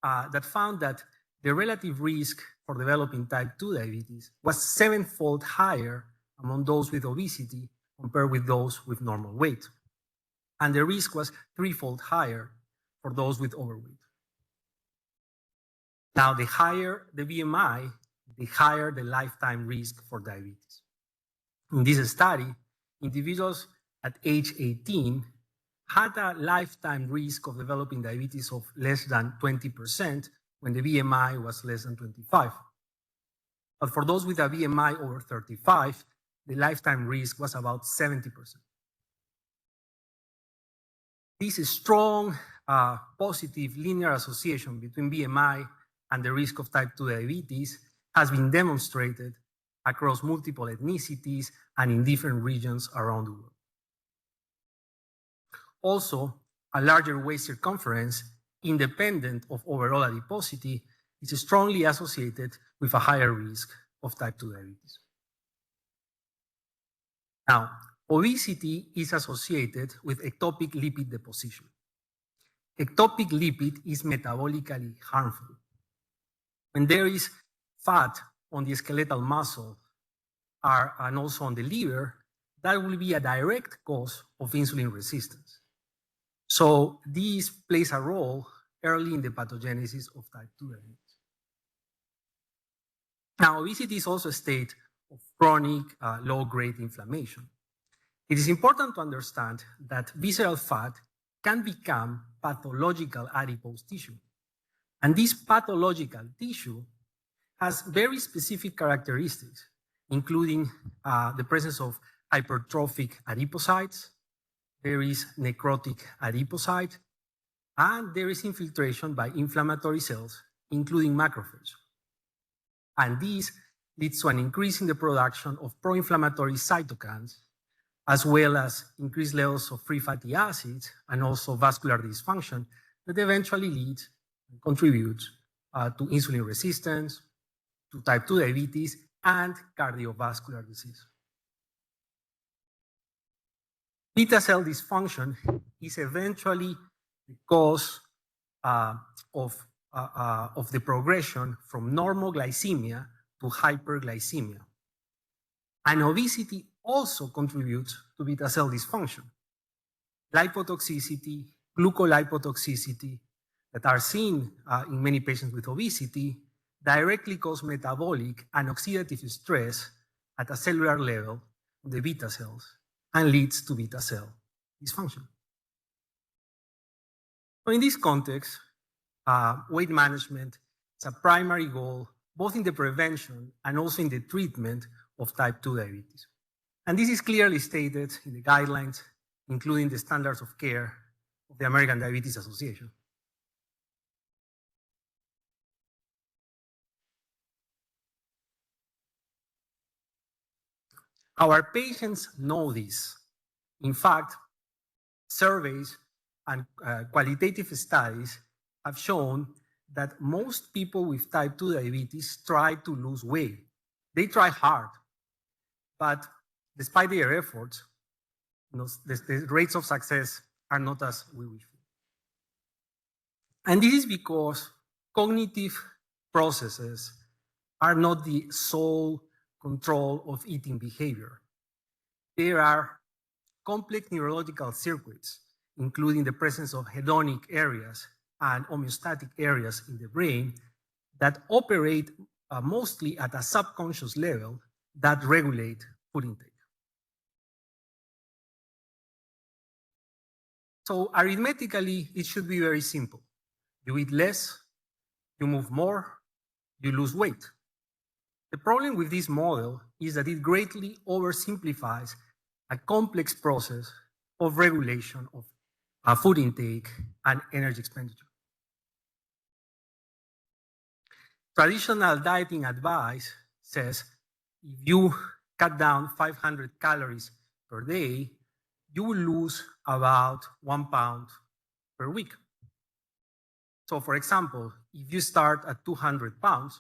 that found that the relative risk for developing type 2 diabetes was 7-fold higher among those with obesity compared with those with normal weight. And the risk was 3-fold higher for those with overweight. Now, the higher the BMI, the higher the lifetime risk for diabetes. In this study, individuals at age 18 had a lifetime risk of developing diabetes of less than 20% when the BMI was less than 25. But for those with a BMI over 35, the lifetime risk was about 70%. This strong positive linear association between BMI and the risk of type 2 diabetes has been demonstrated across multiple ethnicities and in different regions around the world. Also, a larger waist circumference, independent of overall adiposity, is strongly associated with a higher risk of type 2 diabetes. Now, obesity is associated with ectopic lipid deposition. Ectopic lipid is metabolically harmful. When there is fat on the skeletal muscle and also on the liver, that will be a direct cause of insulin resistance. So this plays a role early in the pathogenesis of type 2 diabetes. Now, obesity is also a state of chronic low-grade inflammation. It is important to understand that visceral fat can become pathological adipose tissue. And this pathological tissue has very specific characteristics, including the presence of hypertrophic adipocytes, there is necrotic adipocyte, and there is infiltration by inflammatory cells, including macrophages. And this leads to an increase in the production of pro-inflammatory cytokines, as well as increased levels of free fatty acids and also vascular dysfunction that eventually leads and contributes to insulin resistance, to type 2 diabetes, and cardiovascular disease. Beta cell dysfunction is eventually the cause of the progression from normoglycemia to hyperglycemia. And obesity also contributes to beta cell dysfunction. Lipotoxicity, glucolipotoxicity that are seen in many patients with obesity directly cause metabolic and oxidative stress at a cellular level of the beta cells and leads to beta cell dysfunction. So in this context, weight management is a primary goal, both in the prevention and also in the treatment of type 2 diabetes. And this is clearly stated in the guidelines, including the standards of care of the American Diabetes Association. Our patients know this. In fact, surveys and qualitative studies have shown that most people with type 2 diabetes try to lose weight. They try hard, but despite their efforts, the rates of success are not as we wish for. And this is because cognitive processes are not the sole control of eating behavior. There are complex neurological circuits, including the presence of hedonic areas and homeostatic areas in the brain that operate mostly at a subconscious level that regulate food intake. So arithmetically, it should be very simple. You eat less, you move more, you lose weight. The problem with this model is that it greatly oversimplifies a complex process of regulation of food intake and energy expenditure. Traditional dieting advice says if you cut down 500 calories per day, you will lose about 1 pound per week. So for example, if you start at 200 pounds,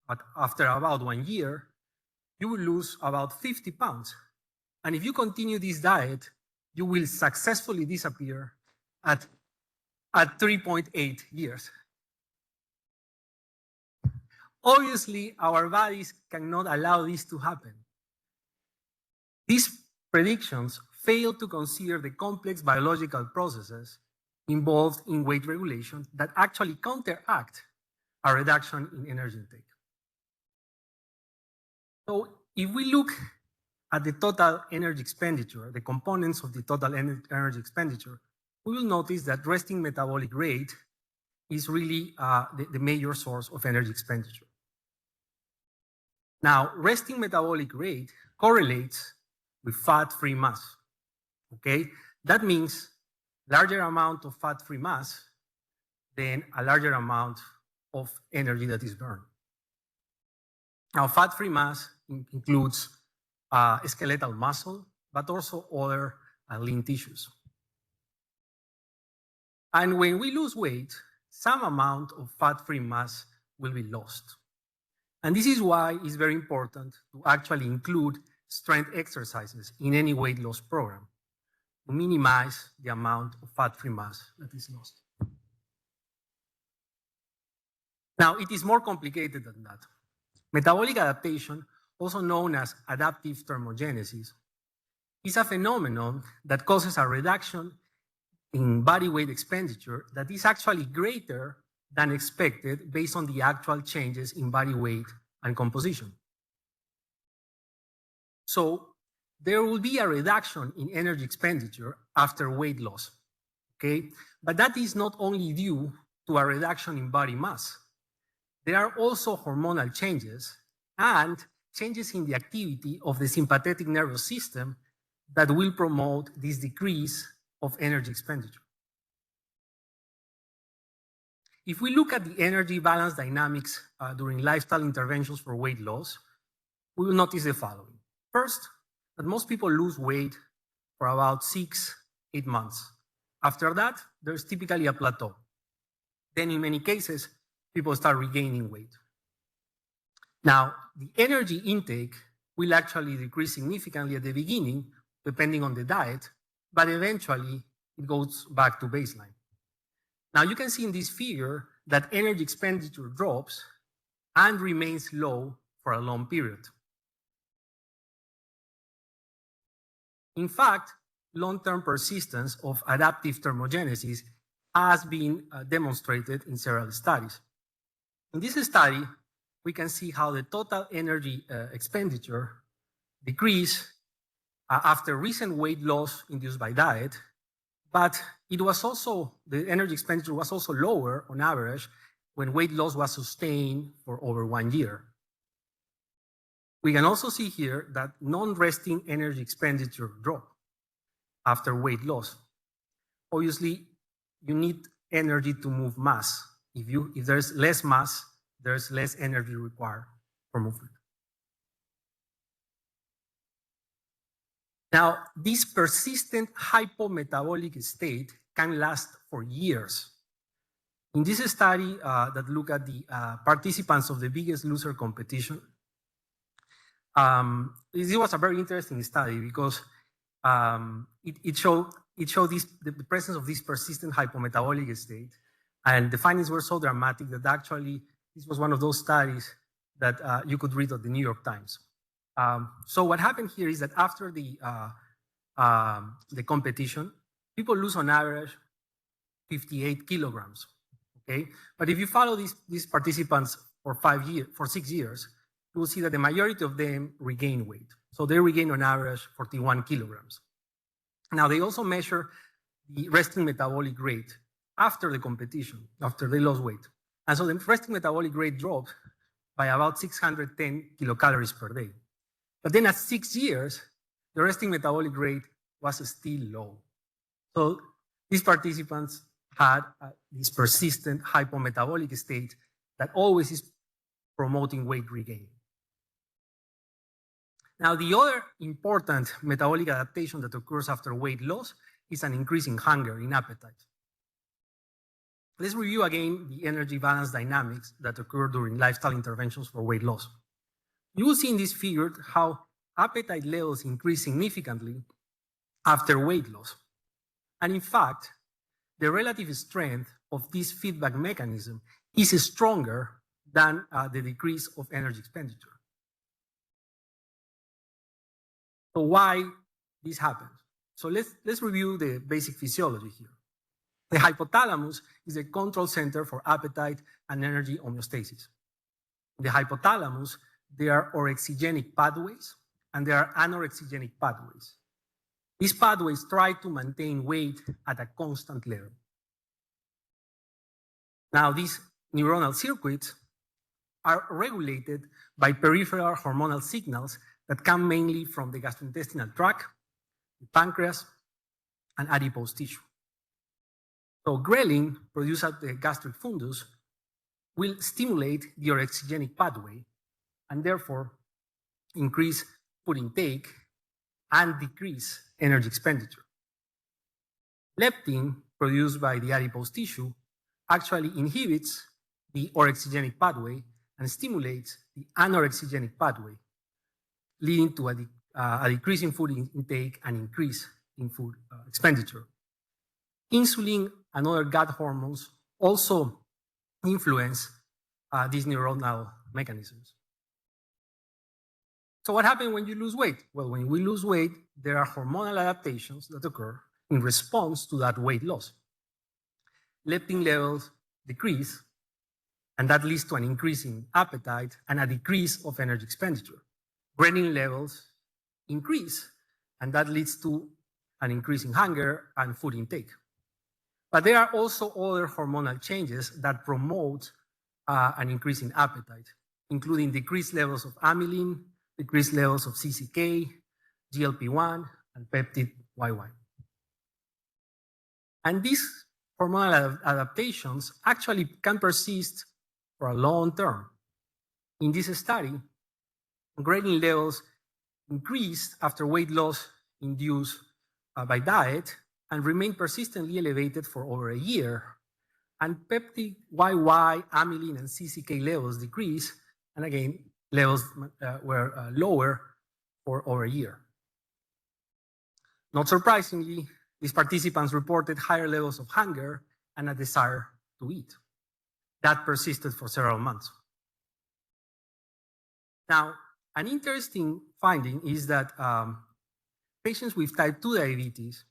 but after about 1 year, you will lose about 50 pounds. And if you continue this diet, you will successfully disappear at 3.8 years. Obviously, our bodies cannot allow this to happen. These predictions fail to consider the complex biological processes involved in weight regulation that actually counteract a reduction in energy intake. So if we look at the total energy expenditure, the components of the total energy expenditure, we will notice that resting metabolic rate is really the major source of energy expenditure. Now, resting metabolic rate correlates with fat-free mass, okay? That means larger amount of fat-free mass, then a larger amount of energy that is burned. Now, fat-free mass includes skeletal muscle, but also other lean tissues. And when we lose weight, some amount of fat-free mass will be lost. And this is why it's very important to actually include strength exercises in any weight loss program to minimize the amount of fat-free mass that is lost. Now, it is more complicated than that. Metabolic adaptation, also known as adaptive thermogenesis, is a phenomenon that causes a reduction in body weight expenditure that is actually greater than expected based on the actual changes in body weight and composition. So there will be a reduction in energy expenditure after weight loss, okay? But that is not only due to a reduction in body mass. There are also hormonal changes and changes in the activity of the sympathetic nervous system that will promote this decrease of energy expenditure. If we look at the energy balance dynamics during lifestyle interventions for weight loss, we will notice the following. First, that most people lose weight for about 6-8 months. After that, there's typically a plateau. Then in many cases, people start regaining weight. Now, the energy intake will actually decrease significantly at the beginning, depending on the diet, but eventually it goes back to baseline. Now you can see in this figure that energy expenditure drops and remains low for a long period. In fact, long-term persistence of adaptive thermogenesis has been demonstrated in several studies. In this study, we can see how the total energy expenditure decreased after recent weight loss induced by diet, but it was also, the energy expenditure was also lower on average when weight loss was sustained for over 1 year. We can also see here that non-resting energy expenditure dropped after weight loss. Obviously, you need energy to move mass. If there's less mass, there's less energy required for movement. Now, this persistent hypometabolic state can last for years. In this study that looked at the participants of the Biggest Loser competition, this was a very interesting study because it showed the presence of this persistent hypometabolic state, and the findings were so dramatic that actually this was one of those studies that you could read at the New York Times. So what happened here is that after the competition, people lose on average 58 kilograms. Okay, but if you follow these participants for 6 years, you will see that the majority of them regain weight. So they regain on average 41 kilograms. Now they also measure the resting metabolic rate after the competition, after they lost weight. And so the resting metabolic rate dropped by about 610 kilocalories per day. But then at 6 years, the resting metabolic rate was still low. So these participants had this persistent hypometabolic state that always is promoting weight regain. Now, the other important metabolic adaptation that occurs after weight loss is an increase in hunger, in appetite. Let's review again the energy balance dynamics that occur during lifestyle interventions for weight loss. You will see in this figure how appetite levels increase significantly after weight loss. And in fact, the relative strength of this feedback mechanism is stronger than the decrease of energy expenditure. So why this happens? So let's review the basic physiology here. The hypothalamus is the control center for appetite and energy homeostasis. In the hypothalamus, there are orexigenic pathways and there are anorexigenic pathways. These pathways try to maintain weight at a constant level. Now, these neuronal circuits are regulated by peripheral hormonal signals that come mainly from the gastrointestinal tract, the pancreas, and adipose tissue. So ghrelin, produced at the gastric fundus, will stimulate the orexigenic pathway and therefore increase food intake and decrease energy expenditure. Leptin, produced by the adipose tissue, actually inhibits the orexigenic pathway and stimulates the anorexigenic pathway, leading to a decrease in food intake and increase in food expenditure. Insulin and other gut hormones also influence these neuronal mechanisms. So what happens when you lose weight? Well, when we lose weight, there are hormonal adaptations that occur in response to that weight loss. Leptin levels decrease, and that leads to an increase in appetite and a decrease of energy expenditure. Ghrelin levels increase, and that leads to an increase in hunger and food intake. But there are also other hormonal changes that promote an increase in appetite, including decreased levels of amylin, decreased levels of CCK, GLP-1, and peptide YY. And these hormonal adaptations actually can persist for a long term. In this study, ghrelin levels increased after weight loss induced by diet and remained persistently elevated for over a year. And peptide YY, amylin, and CCK levels decreased, and again, levels were lower for over a year. Not surprisingly, these participants reported higher levels of hunger and a desire to eat. That persisted for several months. Now, an interesting finding is that patients with type 2 diabetes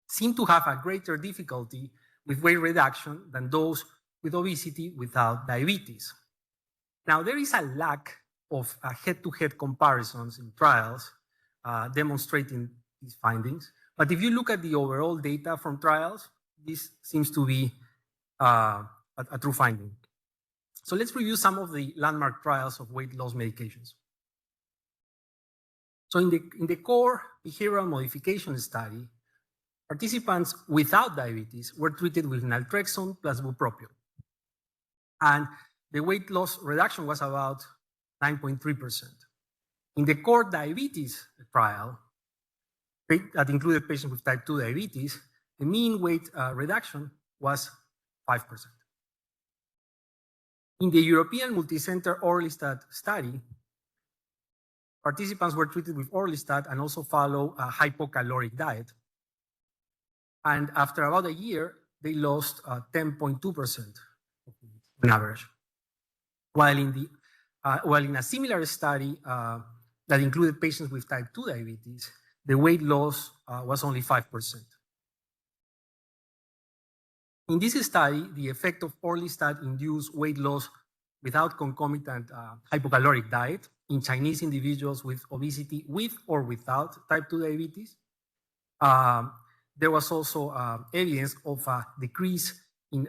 seem to have a greater difficulty with weight reduction than those with obesity without diabetes. Now, there is a lack of head-to-head comparisons in trials demonstrating these findings. But if you look at the overall data from trials, this seems to be a true finding. So let's review some of the landmark trials of weight loss medications. So in the core behavioral modification study, participants without diabetes were treated with naltrexone plus bupropion. And the weight loss reduction was about 9.3%. In the core diabetes trial, that included patients with type 2 diabetes, the mean weight reduction was 5%. In the European multicenter Orlistat study, participants were treated with Orlistat and also follow a hypocaloric diet. And after about a year, they lost 10.2% on average. While in a similar study that included patients with type 2 diabetes, the weight loss was only 5%. In this study, the effect of Orlistat induced weight loss without concomitant hypocaloric diet in Chinese individuals with obesity with or without type 2 diabetes. There was also evidence of a decrease in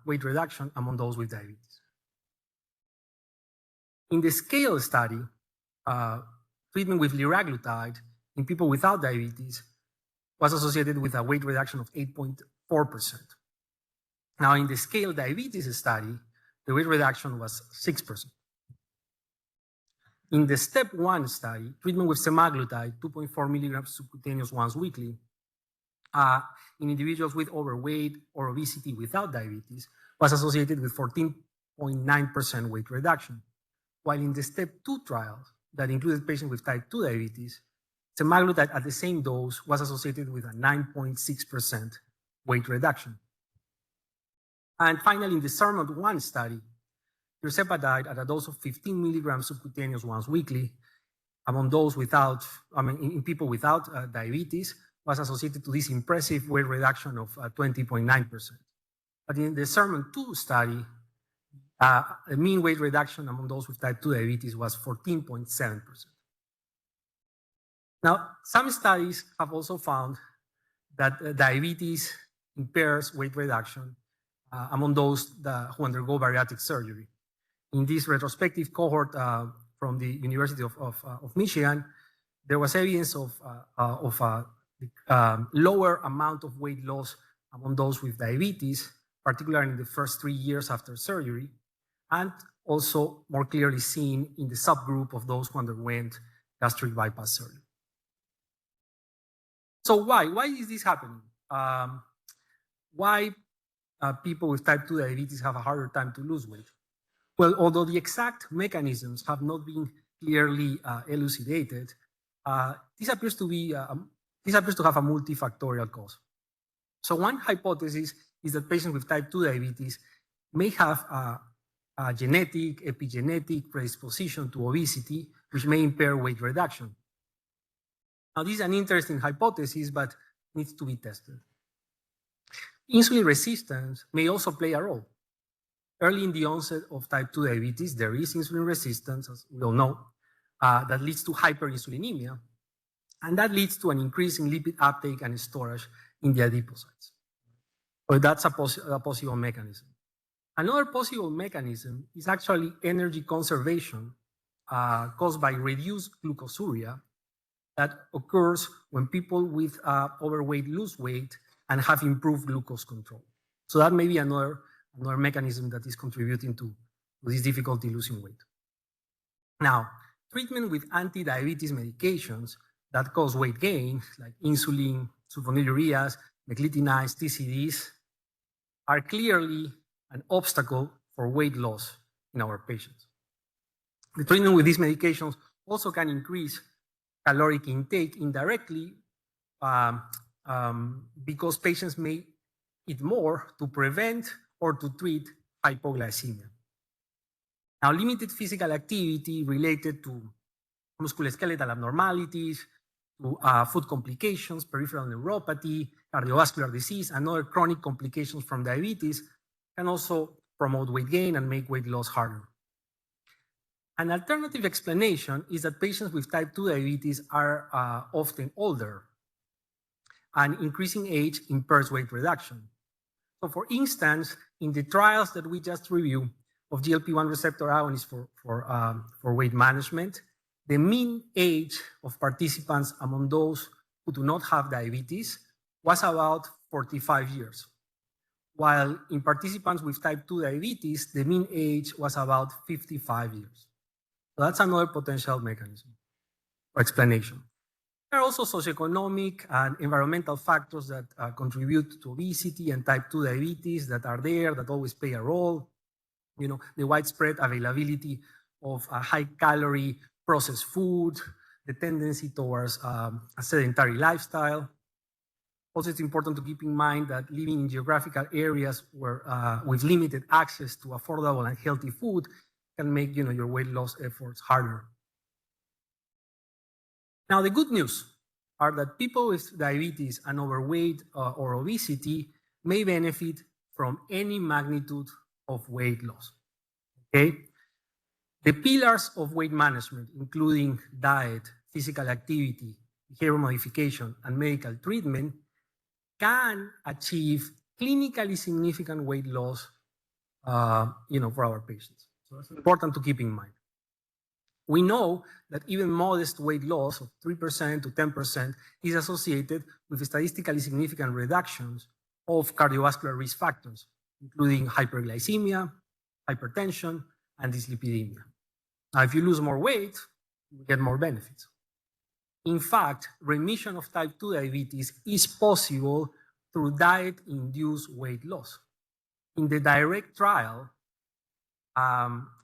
weight reduction among those with diabetes. In the SCALE study, treatment with liraglutide in people without diabetes was associated with a weight reduction of 8.4%. Now, in the SCALE diabetes study, the weight reduction was 6%. In the STEP 1 study, treatment with semaglutide, 2.4 milligrams subcutaneous once weekly, in individuals with overweight or obesity without diabetes, was associated with 14.9% weight reduction. While in the STEP 2 trial that included patients with type 2 diabetes, semaglutide at the same dose was associated with a 9.6% weight reduction. And finally, in the SURMOUNT-1 study, tirzepatide at a dose of 15 milligrams subcutaneous once weekly among those without, in people without diabetes, was associated to this impressive weight reduction of 20.9%. But in the SURMOUNT-2 study, the mean weight reduction among those with type 2 diabetes was 14.7%. Now, some studies have also found that diabetes impairs weight reduction among those who undergo bariatric surgery. In this retrospective cohort from the University of Michigan, there was evidence of lower amount of weight loss among those with diabetes, particularly in the first 3 years after surgery, and also more clearly seen in the subgroup of those who underwent gastric bypass surgery. So why? Why is this happening? Why people with type 2 diabetes have a harder time to lose weight? Well, although the exact mechanisms have not been clearly elucidated, this appears to have a multifactorial cause. So one hypothesis is that patients with type 2 diabetes may have a genetic, epigenetic predisposition to obesity, which may impair weight reduction. Now, this is an interesting hypothesis, but needs to be tested. Insulin resistance may also play a role. Early in the onset of type 2 diabetes, there is insulin resistance, as we all know, that leads to hyperinsulinemia, and that leads to an increase in lipid uptake and storage in the adipocytes. So that's a possible mechanism. Another possible mechanism is actually energy conservation caused by reduced glucosuria that occurs when people with overweight lose weight and have improved glucose control. So that may be another mechanism that is contributing to this difficulty losing weight. Now, treatment with anti-diabetes medications that cause weight gain, like insulin, sulfonylureas, meglitinides, TZDs, are clearly an obstacle for weight loss in our patients. The treatment with these medications also can increase caloric intake indirectly because patients may eat more to prevent or to treat hypoglycemia. Now, limited physical activity related to musculoskeletal abnormalities, to food complications, peripheral neuropathy, cardiovascular disease, and other chronic complications from diabetes can also promote weight gain and make weight loss harder. An alternative explanation is that patients with type 2 diabetes are often older, and increasing age impairs weight reduction. So for instance, in the trials that we just reviewed of GLP-1 receptor agonists for weight management, the mean age of participants among those who do not have diabetes was about 45 years, while in participants with type 2 diabetes, the mean age was about 55 years. So that's another potential mechanism or explanation. There are also socioeconomic and environmental factors that contribute to obesity and type 2 diabetes that are there, that always play a role. You know, the widespread availability of high-calorie processed food, the tendency towards a sedentary lifestyle. Also, it's important to keep in mind that living in geographical areas where, with limited access to affordable and healthy food can make your weight loss efforts harder. Now, the good news are that people with diabetes and overweight or obesity may benefit from any magnitude of weight loss. Okay? The pillars of weight management, including diet, physical activity, behavior modification, and medical treatment, can achieve clinically significant weight loss for our patients. So that's important to keep in mind. We know that even modest weight loss of 3% to 10% is associated with statistically significant reductions of cardiovascular risk factors, including hyperglycemia, hypertension, and dyslipidemia. Now, if you lose more weight, you get more benefits. In fact, remission of type 2 diabetes is possible through diet-induced weight loss. In the DIRECT trial,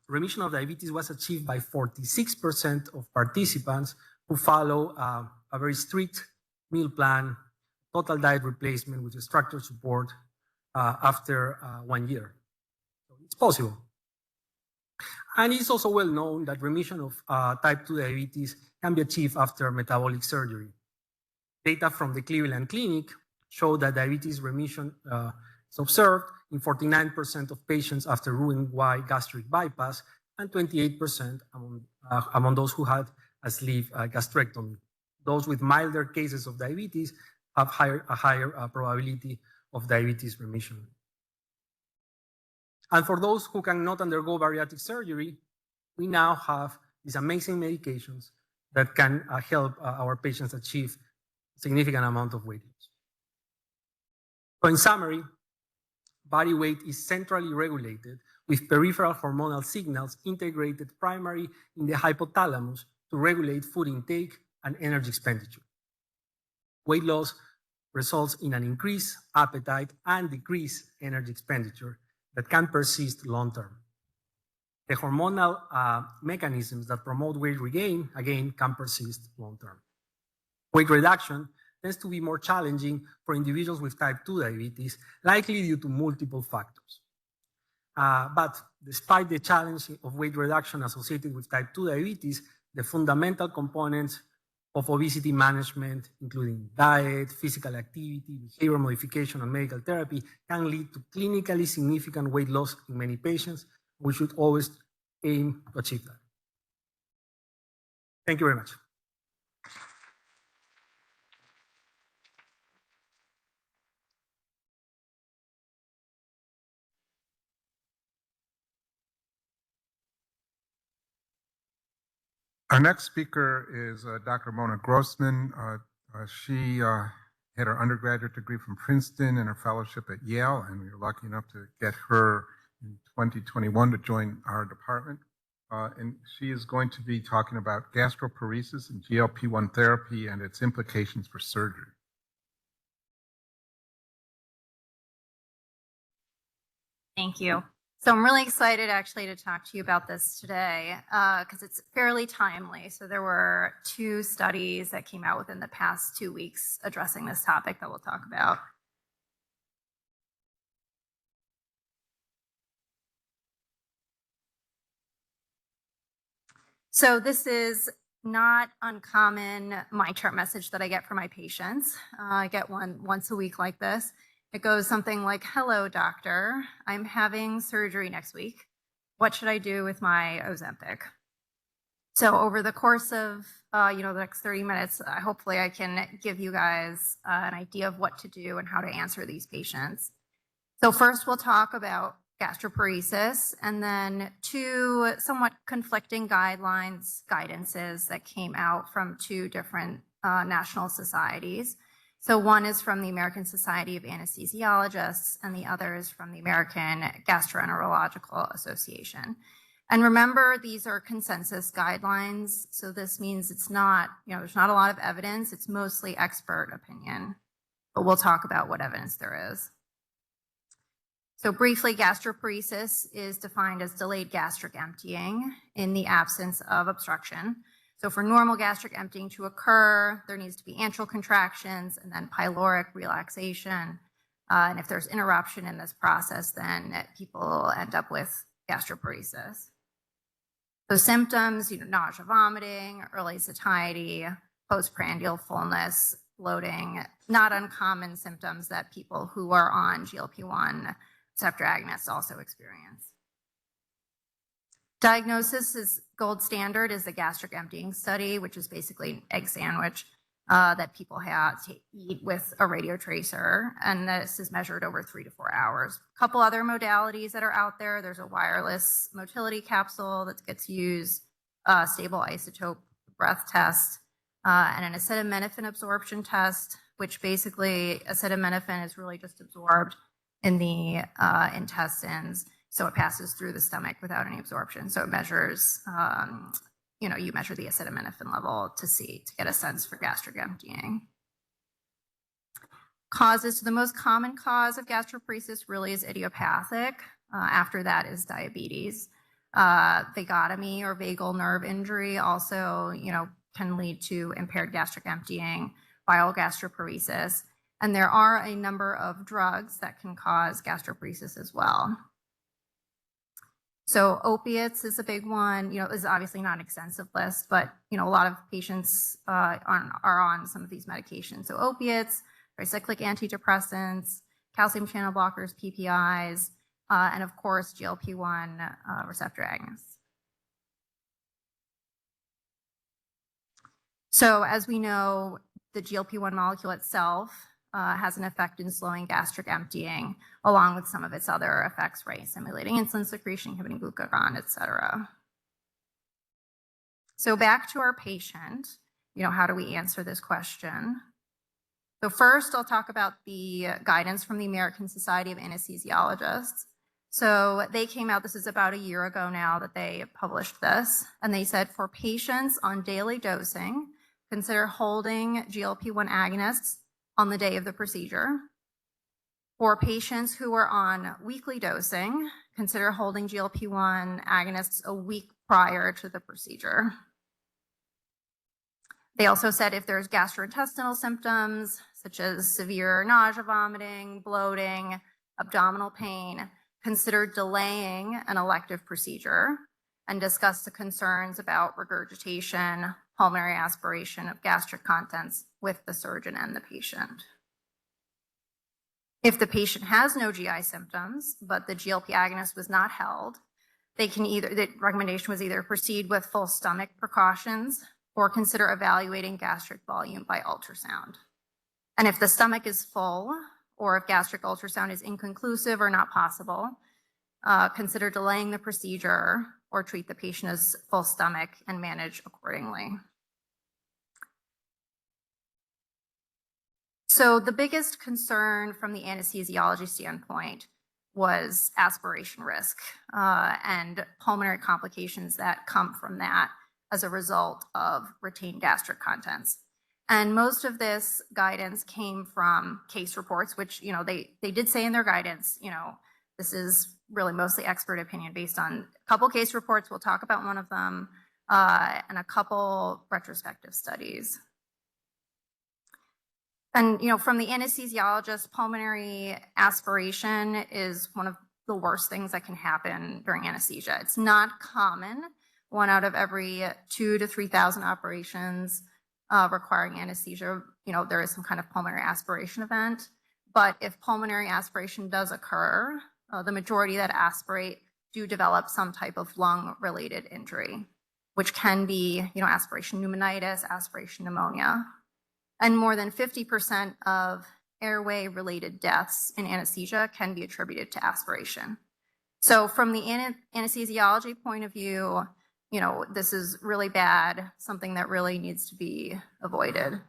remission of diabetes was achieved by 46% of participants who follow a very strict meal plan, total diet replacement with structured support after 1 year. So it's possible. And it's also well known that remission of type 2 diabetes can be achieved after metabolic surgery. Data from the Cleveland Clinic show that diabetes remission is observed in 49% of patients after Roux-en-Y gastric bypass and 28% among those who had a sleeve gastrectomy. Those with milder cases of diabetes have a higher probability of diabetes remission. And for those who cannot undergo bariatric surgery, we now have these amazing medications that can help our patients achieve a significant amount of weight loss. So in summary, body weight is centrally regulated with peripheral hormonal signals integrated primarily in the hypothalamus to regulate food intake and energy expenditure. Weight loss results in an increased appetite and decreased energy expenditure that can persist long-term. The hormonal mechanisms that promote weight regain, again, can persist long-term. Weight reduction tends to be more challenging for individuals with type 2 diabetes, likely due to multiple factors. But despite the challenge of weight reduction associated with type 2 diabetes, the fundamental components of obesity management, including diet, physical activity, behavior modification, and medical therapy, can lead to clinically significant weight loss in many patients. We should always aim to achieve that. Thank you very much. Our next speaker is Dr. Mona Grossman. She had her undergraduate degree from Princeton and her fellowship at Yale, and we were lucky enough to get her in 2021 to join our department. And she is going to be talking about gastroparesis and GLP-1 therapy and its implications for surgery. Thank you. So I'm really excited actually to talk to you about this today because it's fairly timely. So there were 2 studies that came out within the past 2 weeks addressing this topic that we'll talk about. So this is not uncommon MyChart message that I get from my patients. I get one once a week like this. It goes something like, "Hello, doctor. I'm having surgery next week. What should I do with my Ozempic?" So over the course of the next 30 minutes, hopefully I can give you guys an idea of what to do and how to answer these patients. So first we'll talk about gastroparesis, and then 2 somewhat conflicting guidances that came out from 2 different national societies. So one is from the American Society of Anesthesiologists, and the other is from the American Gastroenterological Association. And remember, these are consensus guidelines. So this means it's not, there's not a lot of evidence. It's mostly expert opinion, but we'll talk about what evidence there is. So briefly, gastroparesis is defined as delayed gastric emptying in the absence of obstruction. So for normal gastric emptying to occur, there needs to be antral contractions and then pyloric relaxation. And if there's interruption in this process, then people end up with gastroparesis. So symptoms, nausea, vomiting, early satiety, postprandial fullness, bloating, not uncommon symptoms that people who are on GLP-1 receptor agonists also experience. Diagnosis is gold standard is the gastric emptying study, which is basically an egg sandwich that people have to eat with a radiotracer. And this is measured over 3 to 4 hours. A couple other modalities that are out there. There's a wireless motility capsule that gets used, stable isotope breath test, and an acetaminophen absorption test, which basically acetaminophen is really just absorbed in the intestines. So it passes through the stomach without any absorption. So it measures, you measure the acetaminophen level to get a sense for gastric emptying. Causes, so the most common cause of gastroparesis really is idiopathic. After that is diabetes. Vagotomy or vagal nerve injury also, can lead to impaired gastric emptying, viral gastroparesis. And there are a number of drugs that can cause gastroparesis as well. So opiates is a big one. Is obviously not an extensive list, but a lot of patients are on some of these medications. So opiates, tricyclic antidepressants, calcium channel blockers, PPIs, and of course GLP-1 receptor agonists. So as we know, the GLP-1 molecule itself has an effect in slowing gastric emptying, along with some of its other effects, right? Stimulating insulin secretion, inhibiting glucagon, et cetera. So back to our patient, how do we answer this question? So first, I'll talk about the guidance from the American Society of Anesthesiologists. So they came out, this is about a year ago now that they published this, and they said for patients on daily dosing, consider holding GLP-1 agonists on the day of the procedure. For patients who are on weekly dosing, consider holding GLP-1 agonists a week prior to the procedure. They also said if there's gastrointestinal symptoms, such as severe nausea, vomiting, bloating, abdominal pain, consider delaying an elective procedure and discuss the concerns about regurgitation, pulmonary aspiration of gastric contents with the surgeon and the patient. If the patient has no GI symptoms, but the GLP agonist was not held, the recommendation was either proceed with full stomach precautions or consider evaluating gastric volume by ultrasound. And if the stomach is full, or if gastric ultrasound is inconclusive or not possible, consider delaying the procedure or treat the patient as full stomach and manage accordingly. So the biggest concern from the anesthesiology standpoint was aspiration risk and pulmonary complications that come from that as a result of retained gastric contents. And most of this guidance came from case reports, which, they did say in their guidance, this is really mostly expert opinion based on a couple case reports. We'll talk about one of them and a couple retrospective studies. And, from the anesthesiologist, pulmonary aspiration is one of the worst things that can happen during anesthesia. It's not common. 1 out of every 2,000 to 3,000 operations requiring anesthesia, there is some kind of pulmonary aspiration event. But if pulmonary aspiration does occur, the majority that aspirate do develop some type of lung-related injury, which can be, aspiration pneumonitis, aspiration pneumonia. And more than 50% of airway-related deaths in anesthesia can be attributed to aspiration. So from the anesthesiology point of view, this is really bad, something that really needs to be avoided.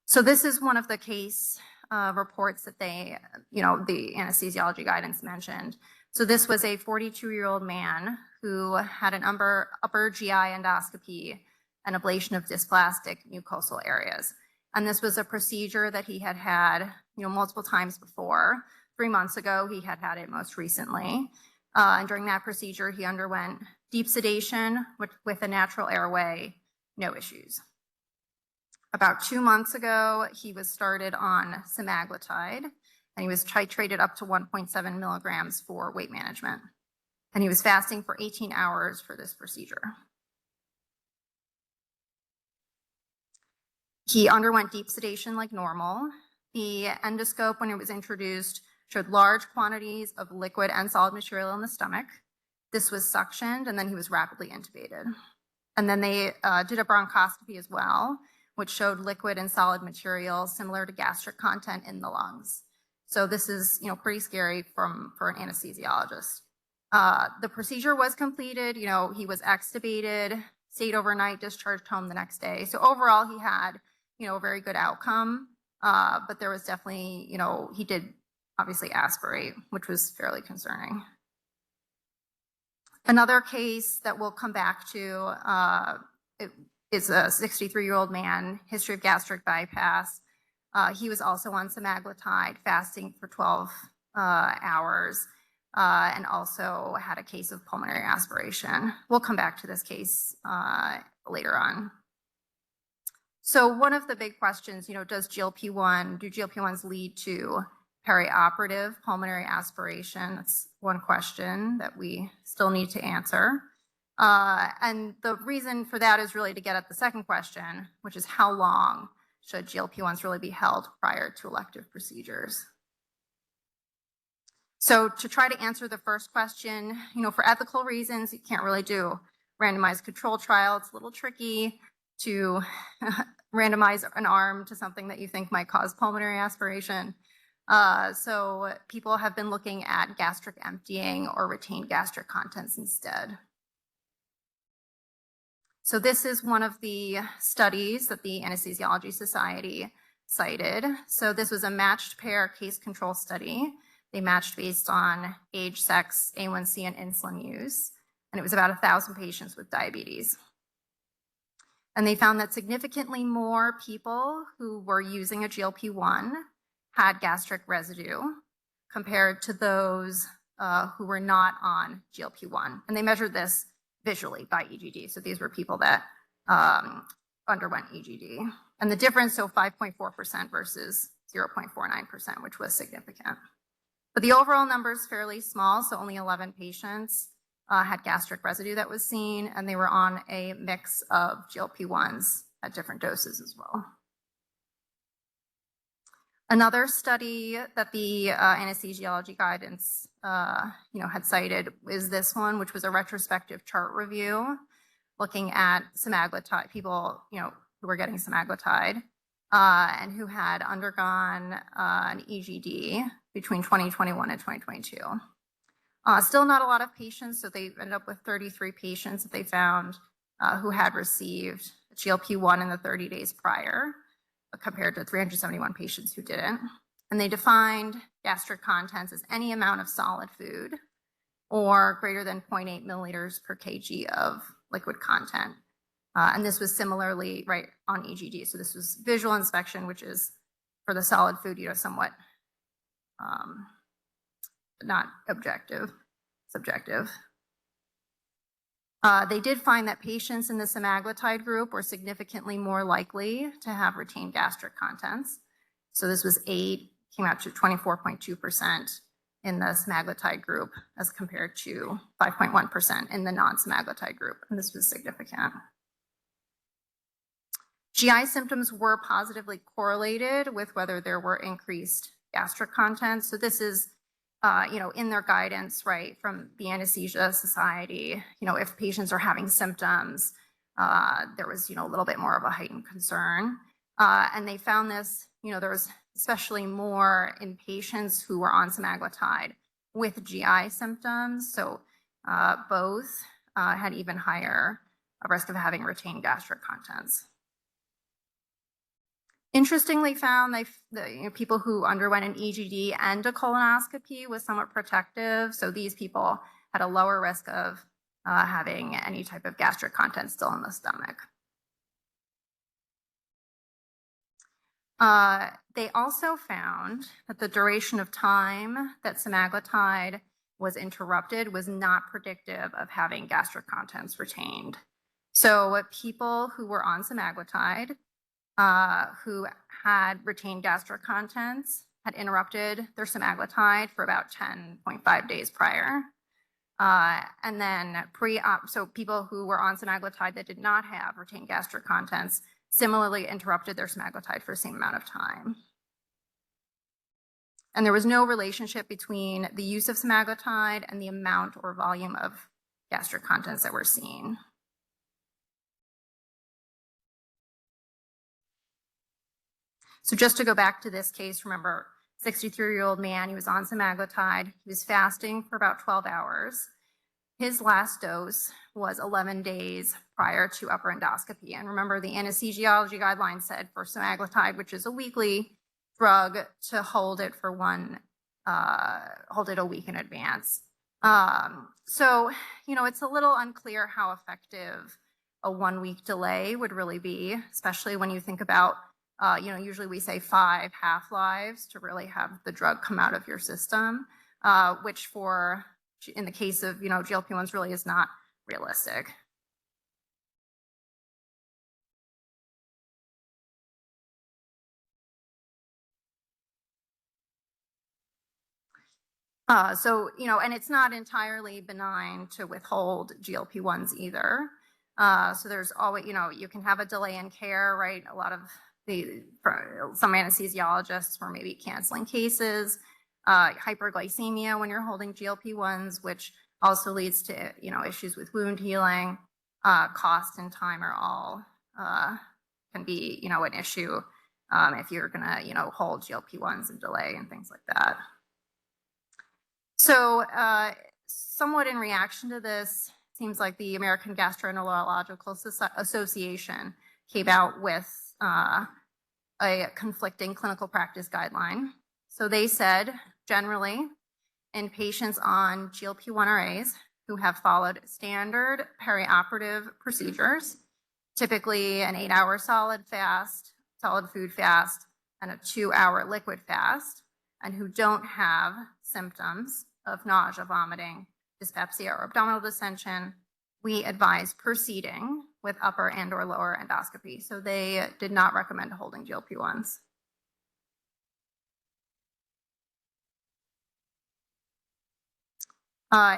So this is one of the case reports that the anesthesiology guidance mentioned. So this was a 42-year-old man who had an upper GI endoscopy and ablation of dysplastic mucosal areas. And this was a procedure that he had had, multiple times before. 3 months ago, he had had it most recently. And during that procedure, he underwent deep sedation with a natural airway, no issues. About 2 months ago, he was started on semaglutide, and he was titrated up to 1.7 milligrams for weight management. And he was fasting for 18 hours for this procedure. He underwent deep sedation like normal. The endoscope, when it was introduced, showed large quantities of liquid and solid material in the stomach. This was suctioned, and then he was rapidly intubated. And then they did a bronchoscopy as well, which showed liquid and solid material similar to gastric content in the lungs. So this is, pretty scary for an anesthesiologist. The procedure was completed. He was extubated, stayed overnight, discharged home the next day. So overall, he had, a very good outcome. But there was definitely, he did obviously aspirate, which was fairly concerning. Another case that we'll come back to is a 63-year-old man, history of gastric bypass. He was also on semaglutide, fasting for 12 hours, and also had a case of pulmonary aspiration. We'll come back to this case later on. So one of the big questions, do GLP-1s lead to perioperative pulmonary aspiration? That's one question that we still need to answer. And the reason for that is really to get at the second question, which is how long should GLP-1s really be held prior to elective procedures? So to try to answer the first question, for ethical reasons, you can't really do randomized control trial. It's a little tricky to randomize an arm to something that you think might cause pulmonary aspiration. So people have been looking at gastric emptying or retained gastric contents instead. So this is one of the studies that the Anesthesiology Society cited. So this was a matched pair case control study. They matched based on age, sex, A1C, and insulin use. And it was about 1,000 patients with diabetes. And they found that significantly more people who were using a GLP-1 had gastric residue compared to those who were not on GLP-1. And they measured this visually by EGD. So these were people that underwent EGD. And the difference, so 5.4% versus 0.49%, which was significant. But the overall number is fairly small, so only 11 patients had gastric residue that was seen, and they were on a mix of GLP-1s at different doses as well. Another study that the anesthesiology guidance had cited is this one, which was a retrospective chart review looking at semaglutide, people who were getting semaglutide and who had undergone an EGD between 2021 and 2022. Still not a lot of patients, so they ended up with 33 patients that they found who had received GLP-1 in the 30 days prior, compared to 371 patients who didn't. And they defined gastric contents as any amount of solid food or greater than 0.8 milliliters per kg of liquid content. And this was similarly right on EGD. So this was visual inspection, which is for the solid food, somewhat not objective, subjective. They did find that patients in the semaglutide group were significantly more likely to have retained gastric contents. So this was 8, came out to 24.2% in the semaglutide group as compared to 5.1% in the non-semaglutide group, and this was significant. GI symptoms were positively correlated with whether there were increased gastric contents. So this is in their guidance, right, from the Anesthesia Society, if patients are having symptoms, there was, a little bit more of a heightened concern. And they found this, there was especially more in patients who were on semaglutide with GI symptoms. So both had even higher risk of having retained gastric contents. Interestingly found people who underwent an EGD and a colonoscopy was somewhat protective. So these people had a lower risk of having any type of gastric content still in the stomach. They also found that the duration of time that semaglutide was interrupted was not predictive of having gastric contents retained. So people who were on semaglutide who had retained gastric contents had interrupted their semaglutide for about 10.5 days prior. And then so people who were on semaglutide that did not have retained gastric contents similarly interrupted their semaglutide for the same amount of time. And there was no relationship between the use of semaglutide and the amount or volume of gastric contents that were seen. So just to go back to this case, remember, 63-year-old man, he was on semaglutide. He was fasting for about 12 hours. His last dose was 11 days prior to upper endoscopy. And remember, the anesthesiology guidelines said for semaglutide, which is a weekly drug, to hold it for hold it a week in advance. So, it's a little unclear how effective a 1-week delay would really be, especially when you think about usually we say 5 half-lives to really have the drug come out of your system, which in the case of, GLP-1s really is not realistic. And it's not entirely benign to withhold GLP-1s either. So there's always, you can have a delay in care, right? A lot of some anesthesiologists were maybe canceling cases, hyperglycemia when you're holding GLP-1s, which also leads to, issues with wound healing, cost and time are all can be, an issue if you're gonna, hold GLP-1s and delay and things like that. So somewhat in reaction to this, it seems like the American Gastroenterological Association came out with a conflicting clinical practice guideline. So they said, generally, in patients on GLP-1RAs who have followed standard perioperative procedures, typically an 8-hour solid food fast, and a 2-hour liquid fast, and who don't have symptoms of nausea, vomiting, dyspepsia, or abdominal distension, we advise proceeding with upper and or lower endoscopy. So they did not recommend holding GLP-1s.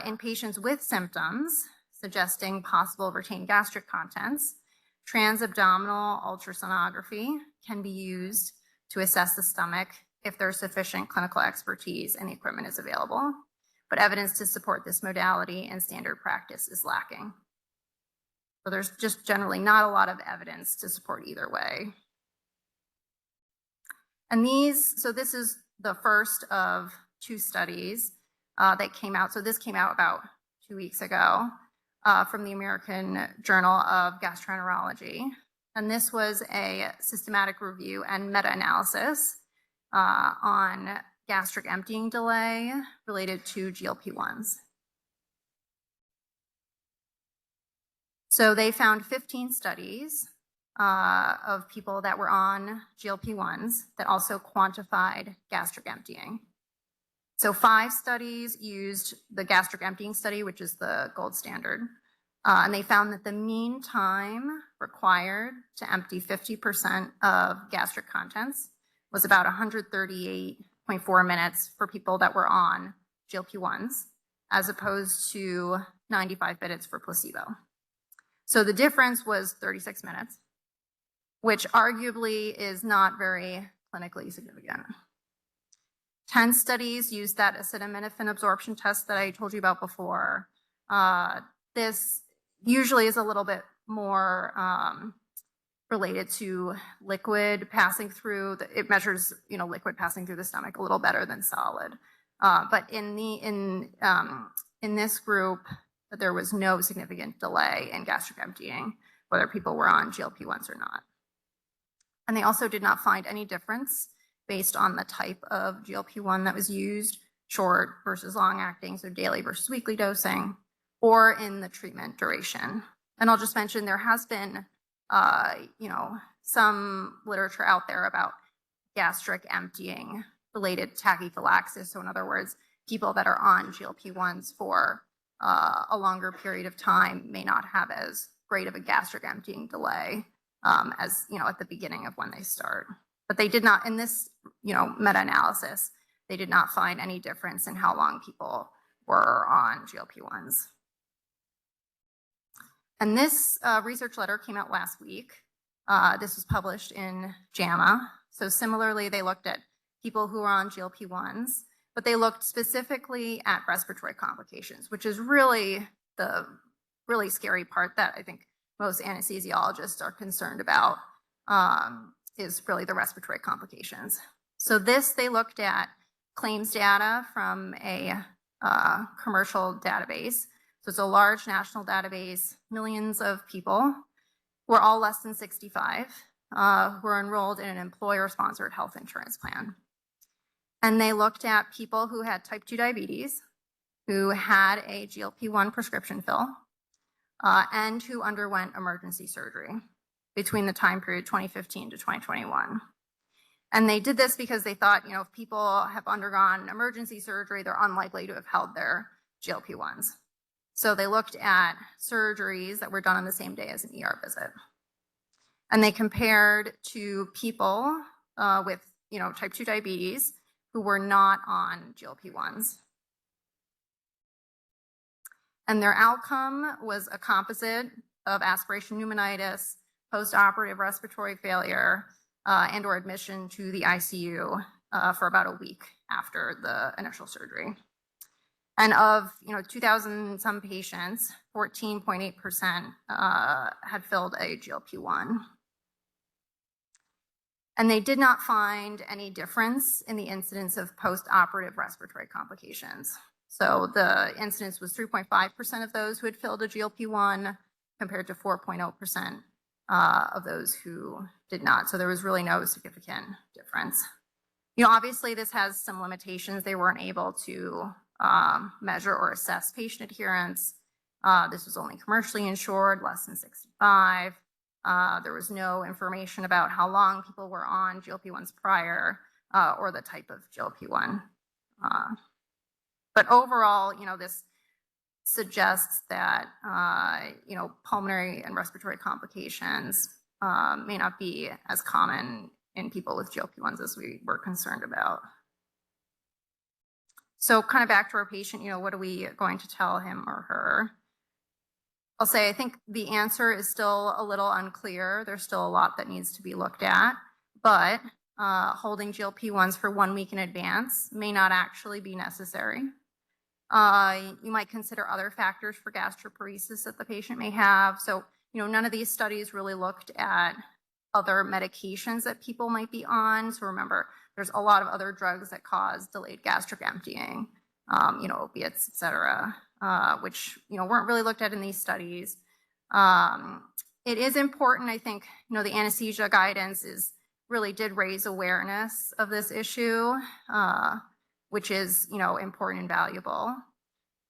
In patients with symptoms suggesting possible retained gastric contents, transabdominal ultrasonography can be used to assess the stomach if there's sufficient clinical expertise and the equipment is available. But evidence to support this modality in standard practice is lacking. So there's just generally not a lot of evidence to support either way. And so this is the first of 2 studies that came out. So this came out about 2 weeks ago from the American Journal of Gastroenterology. And this was a systematic review and meta-analysis on gastric emptying delay related to GLP-1s. So they found 15 studies of people that were on GLP-1s that also quantified gastric emptying. So 5 studies used the gastric emptying study, which is the gold standard. And they found that the mean time required to empty 50% of gastric contents was about 138.4 minutes for people that were on GLP-1s, as opposed to 95 minutes for placebo. So the difference was 36 minutes, which arguably is not very clinically significant. 10 studies used that acetaminophen absorption test that I told you about before. This usually is a little bit more related to liquid passing through. It measures, liquid passing through the stomach a little better than solid. But in this group, there was no significant delay in gastric emptying, whether people were on GLP-1s or not. And they also did not find any difference based on the type of GLP-1 that was used, short versus long acting, so daily versus weekly dosing, or in the treatment duration. And I'll just mention there has been, some literature out there about gastric emptying related tachyphylaxis. So in other words, people that are on GLP-1s for a longer period of time may not have as great of a gastric emptying delay as, at the beginning of when they start. But they did not, in this, meta-analysis, they did not find any difference in how long people were on GLP-1s. And this research letter came out last week. This was published in JAMA. So similarly, they looked at people who are on GLP-1s, but they looked specifically at respiratory complications, which is really the really scary part that I think most anesthesiologists are concerned about, is really the respiratory complications. So they looked at claims data from a commercial database. So it's a large national database, millions of people who are all less than 65, who are enrolled in an employer-sponsored health insurance plan. And they looked at people who had type 2 diabetes, who had a GLP-1 prescription fill, and who underwent emergency surgery between the time period 2015 to 2021. And they did this because they thought, if people have undergone emergency surgery, they're unlikely to have held their GLP-1s. So they looked at surgeries that were done on the same day as an ER visit. And they compared to people with, type 2 diabetes who were not on GLP-1s. And their outcome was a composite of aspiration pneumonitis, postoperative respiratory failure, and or admission to the ICU for about a week after the initial surgery. And of, 2,000 some patients, 14.8% had filled a GLP-1. And they did not find any difference in the incidence of post-operative respiratory complications. So the incidence was 3.5% of those who had filled a GLP-1 compared to 4.0% of those who did not. So there was really no significant difference. Obviously this has some limitations. They weren't able to measure or assess patient adherence. This was only commercially insured, less than 65. There was no information about how long people were on GLP-1s prior or the type of GLP-1. But overall, this suggests that, pulmonary and respiratory complications may not be as common in people with GLP-1s as we were concerned about. So kind of back to our patient, what are we going to tell him or her? I'll say I think the answer is still a little unclear. There's still a lot that needs to be looked at, but holding GLP-1s for 1 week in advance may not actually be necessary. You might consider other factors for gastroparesis that the patient may have. So, none of these studies really looked at other medications that people might be on. So remember, there's a lot of other drugs that cause delayed gastric emptying, opiates, et cetera, which, weren't really looked at in these studies. It is important, I think, the anesthesia guidance really did raise awareness of this issue, which is, important and valuable.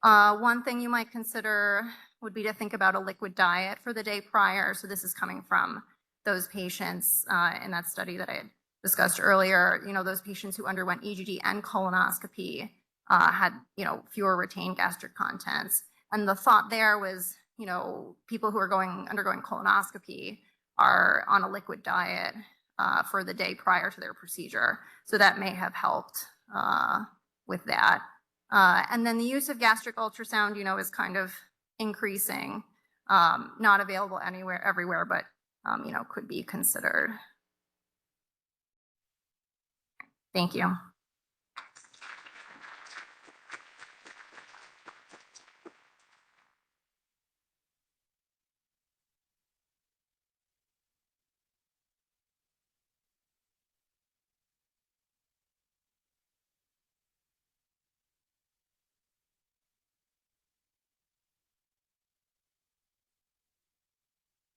One thing you might consider would be to think about a liquid diet for the day prior. So this is coming from those patients in that study that I had discussed earlier. Those patients who underwent EGD and colonoscopy had, fewer retained gastric contents. And the thought there was, people who are undergoing colonoscopy are on a liquid diet for the day prior to their procedure. So that may have helped with that. And then the use of gastric ultrasound, is kind of increasing, not available everywhere, but, could be considered. Thank you.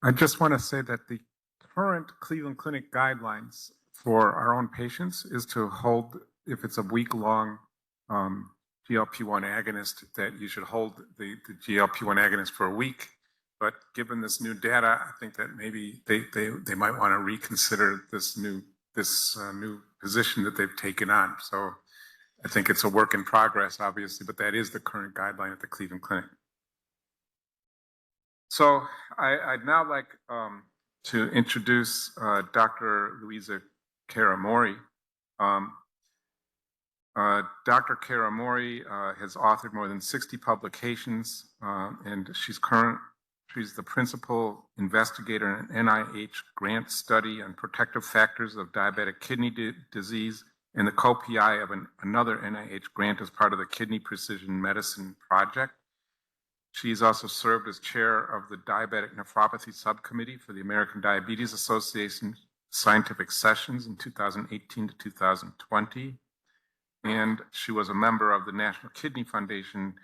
I just want to say that the current Cleveland Clinic guidelines for our own patients is to hold, if it's a week-long GLP-1 agonist, that you should hold the GLP-1 agonist for a week. But given this new data, I think that maybe they might want to reconsider this new position that they've taken on. So I think it's a work in progress, obviously, but that is the current guideline at the Cleveland Clinic. So I'd now like to introduce Dr. Louisa Karamori. Dr. Karamori has authored more than 60 publications, and she's the principal investigator in an NIH grant study on protective factors of diabetic kidney disease and the co-PI of another NIH grant as part of the Kidney Precision Medicine Project. She's also served as chair of the Diabetic Nephropathy Subcommittee for the American Diabetes Association Scientific Sessions in 2018 to 2020. And she was a member of the National Kidney Foundation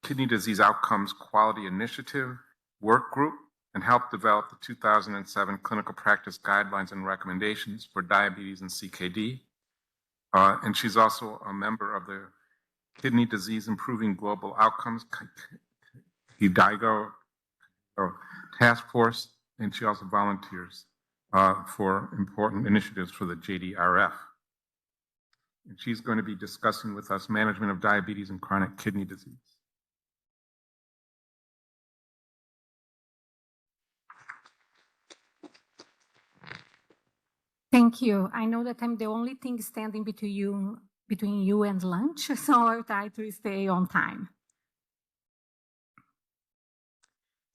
Kidney Disease Outcomes Quality Initiative Work Group and helped develop the 2007 Clinical Practice Guidelines and Recommendations for Diabetes and CKD. And she's also a member of the Kidney Disease Improving Global Outcomes KDIGO Task Force, and she also volunteers for important initiatives for the JDRF. And she's going to be discussing with us management of diabetes and chronic kidney disease. Thank you. I know that I'm the only thing standing between you and lunch, so I'll try to stay on time.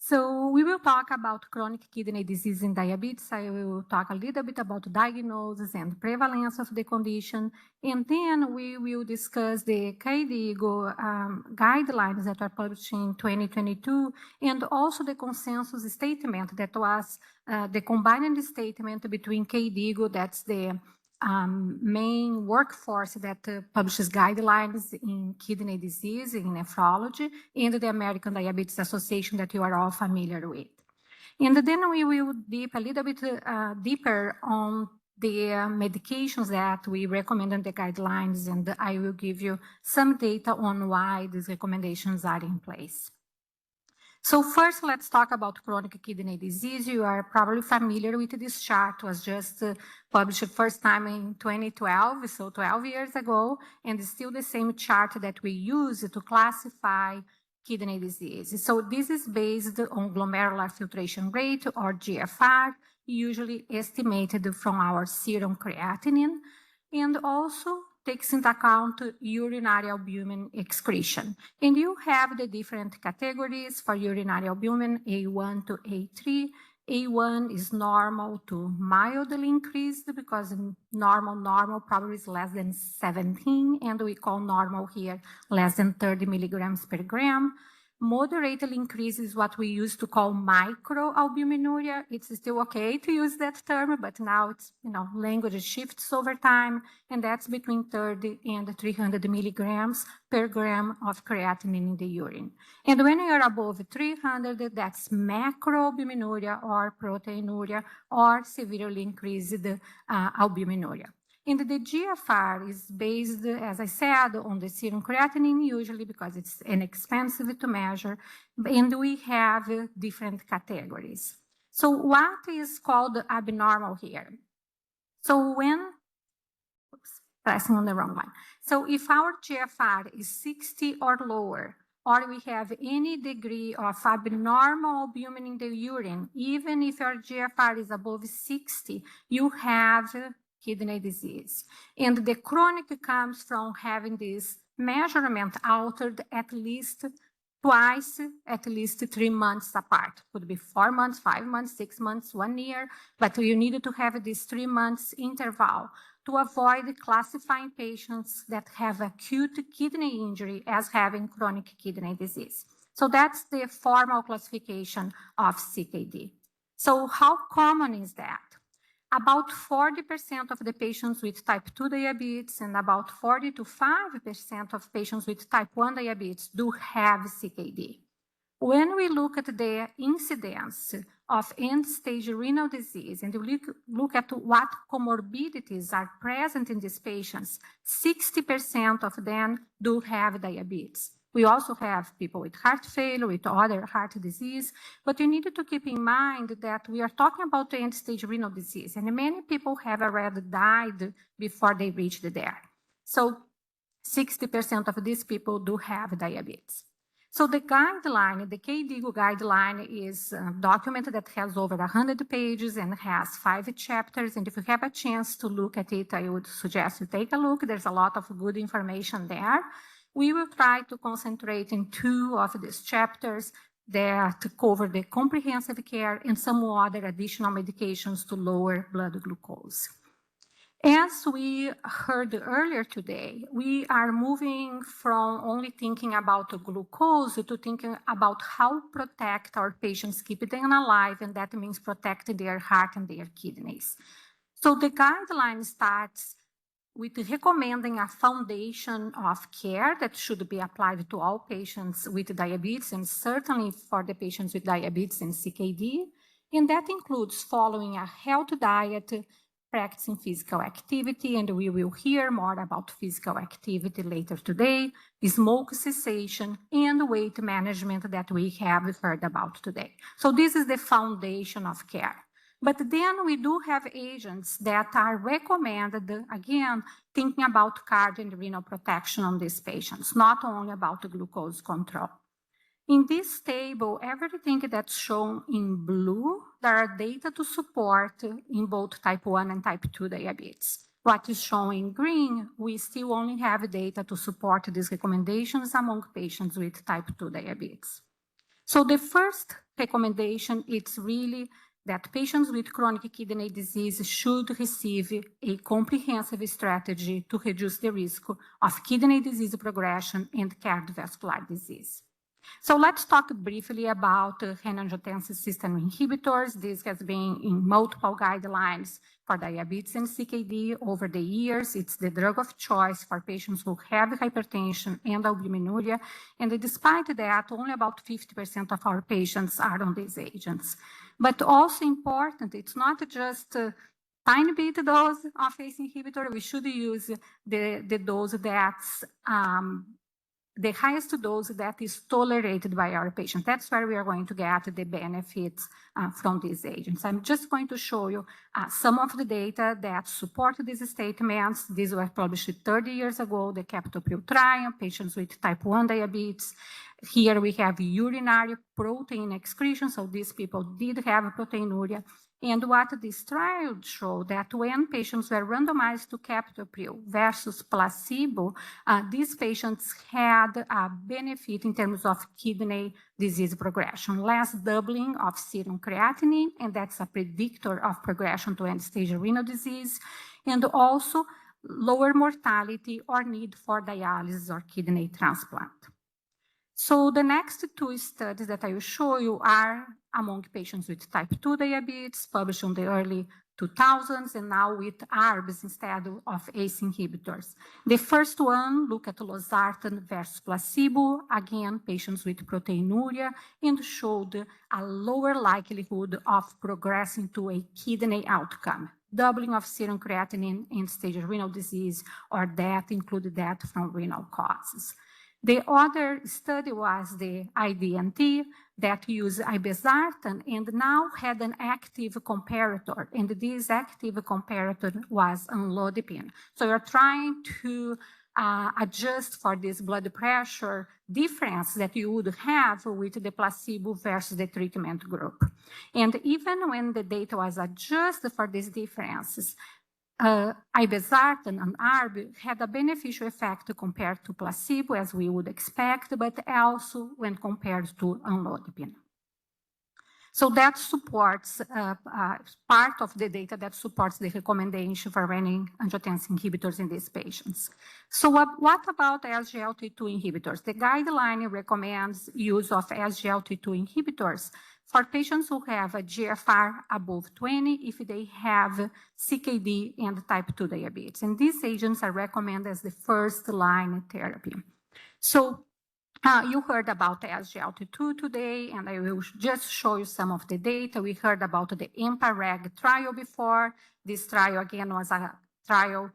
So we will talk about chronic kidney disease and diabetes. I will talk a little bit about diagnosis and prevalence of the condition. And then we will discuss the KDIGO guidelines that are published in 2022, and also the consensus statement that was the combined statement between KDIGO, that's the main workforce that publishes guidelines in kidney disease, in nephrology, and the American Diabetes Association that you are all familiar with. And then we will deep a little bit deeper on the medications that we recommend in the guidelines, and I will give you some data on why these recommendations are in place. So first, let's talk about chronic kidney disease. You are probably familiar with this chart. It was just published first time in 2012, so 12 years ago, and it's still the same chart that we use to classify kidney disease. So this is based on glomerular filtration rate, or GFR, usually estimated from our serum creatinine, and also takes into account urinary albumin excretion. And you have the different categories for urinary albumin, A1 to A3. A1 is normal to mildly increased, because normal probably is less than 17, and we call normal here less than 30 milligrams per gram. Moderately increased is what we used to call microalbuminuria. It's still okay to use that term, but now it's, language shifts over time, and that's between 30 and 300 milligrams per gram of creatinine in the urine. And when you are above 300, that's macroalbuminuria or proteinuria, or severely increased albuminuria. And the GFR is based, as I said, on the serum creatinine, usually because it's inexpensive to measure, and we have different categories. So what is called abnormal here? So pressing on the wrong one. So if our GFR is 60 or lower, or we have any degree of abnormal albumin in the urine, even if your GFR is above 60, you have kidney disease. And the chronic comes from having this measurement altered at least twice, at least 3 months apart. Could be 4 months, 5 months, 6 months, 1 year, but you need to have this 3 months interval to avoid classifying patients that have acute kidney injury as having chronic kidney disease. So that's the formal classification of CKD. So how common is that? About 40% of the patients with type 2 diabetes and about 40 to 5% of patients with type 1 diabetes do have CKD. When we look at the incidence of end-stage renal disease and we look at what comorbidities are present in these patients, 60% of them do have diabetes. We also have people with heart failure, with other heart disease, but you need to keep in mind that we are talking about end-stage renal disease, and many people have already died before they reached there. So 60% of these people do have diabetes. So the guideline, the KDIGO guideline, is a document that has over 100 pages and has 5 chapters. And if you have a chance to look at it, I would suggest you take a look. There's a lot of good information there. We will try to concentrate in 2 of these chapters that cover the comprehensive care and some other additional medications to lower blood glucose. As we heard earlier today, we are moving from only thinking about glucose to thinking about how to protect our patients, keep them alive, and that means protecting their heart and their kidneys. So the guideline starts with recommending a foundation of care that should be applied to all patients with diabetes, and certainly for the patients with diabetes and CKD. And that includes following a healthy diet, practicing physical activity, and we will hear more about physical activity later today, smoke cessation, and weight management that we have heard about today. So this is the foundation of care. But then we do have agents that are recommended, again, thinking about cardio and renal protection on these patients, not only about glucose control. In this table, everything that's shown in blue, there are data to support in both type 1 and type 2 diabetes. What is shown in green, we still only have data to support these recommendations among patients with type 2 diabetes. So the first recommendation, it's really that patients with chronic kidney disease should receive a comprehensive strategy to reduce the risk of kidney disease progression and cardiovascular disease. So let's talk briefly about renin-angiotensin system inhibitors. This has been in multiple guidelines for diabetes and CKD over the years. It's the drug of choice for patients who have hypertension and albuminuria. And despite that, only about 50% of our patients are on these agents. But also important, it's not just a tiny bit dose of ACE inhibitor. We should use the dose that's the highest dose that is tolerated by our patient. That's where we are going to get the benefits from these agents. I'm just going to show you some of the data that support these statements. These were published 30 years ago, the CAPTOPRIL trial, patients with type 1 diabetes. Here we have urinary protein excretion, so these people did have proteinuria. And what this trial showed that when patients were randomized to captopril versus placebo, these patients had a benefit in terms of kidney disease progression, less doubling of serum creatinine, and that's a predictor of progression to end-stage renal disease, and also lower mortality or need for dialysis or kidney transplant. So the next two studies that I will show you are among patients with type 2 diabetes, published in the early 2000s, and now with ARBs instead of ACE inhibitors. The first one looked at losartan versus placebo, again, patients with proteinuria, and showed a lower likelihood of progressing to a kidney outcome, doubling of serum creatinine in stage renal disease, or death, included death from renal causes. The other study was the IDNT that used ibezartan and now had an active comparator, and this active comparator was amlodipine. So you're trying to adjust for this blood pressure difference that you would have with the placebo versus the treatment group. And even when the data was adjusted for these differences, ibezartan and ARB had a beneficial effect compared to placebo, as we would expect, but also when compared to amlodipine. So that supports part of the data that supports the recommendation for renin-angiotensin inhibitors in these patients. So what about SGLT2 inhibitors? The guideline recommends use of SGLT2 inhibitors for patients who have a GFR above 20 if they have CKD and type 2 diabetes. And these agents are recommended as the first line therapy. So you heard about the SGLT2 today, and I will just show you some of the data. We heard about the EMPA-REG trial before. This trial, again, was a trial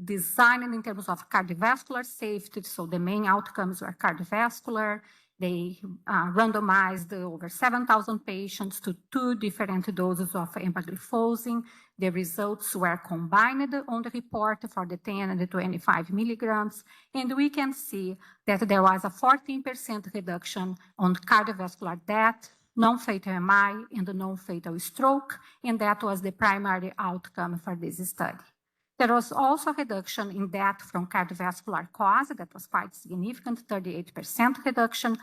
designed in terms of cardiovascular safety, so the main outcomes were cardiovascular. They randomized over 7,000 patients to 2 different doses of empagliflozin. The results were combined on the report for the 10 and the 25 milligrams. And we can see that there was a 14% reduction on cardiovascular death, non-fatal MI, and non-fatal stroke. And that was the primary outcome for this study. There was also a reduction in death from cardiovascular cause that was quite significant, 38% reduction,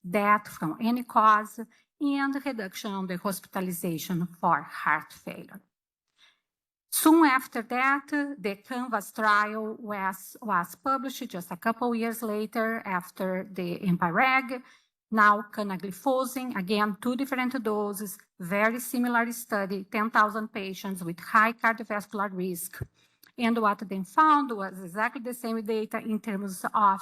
death from any cause, and reduction on the hospitalization for heart failure. Soon after that, the CANVAS trial was published just a couple years later after the EMPA-REG. Now canagliflozin, again, 2 different doses, very similar study, 10,000 patients with high cardiovascular risk. And what they found was exactly the same data in terms of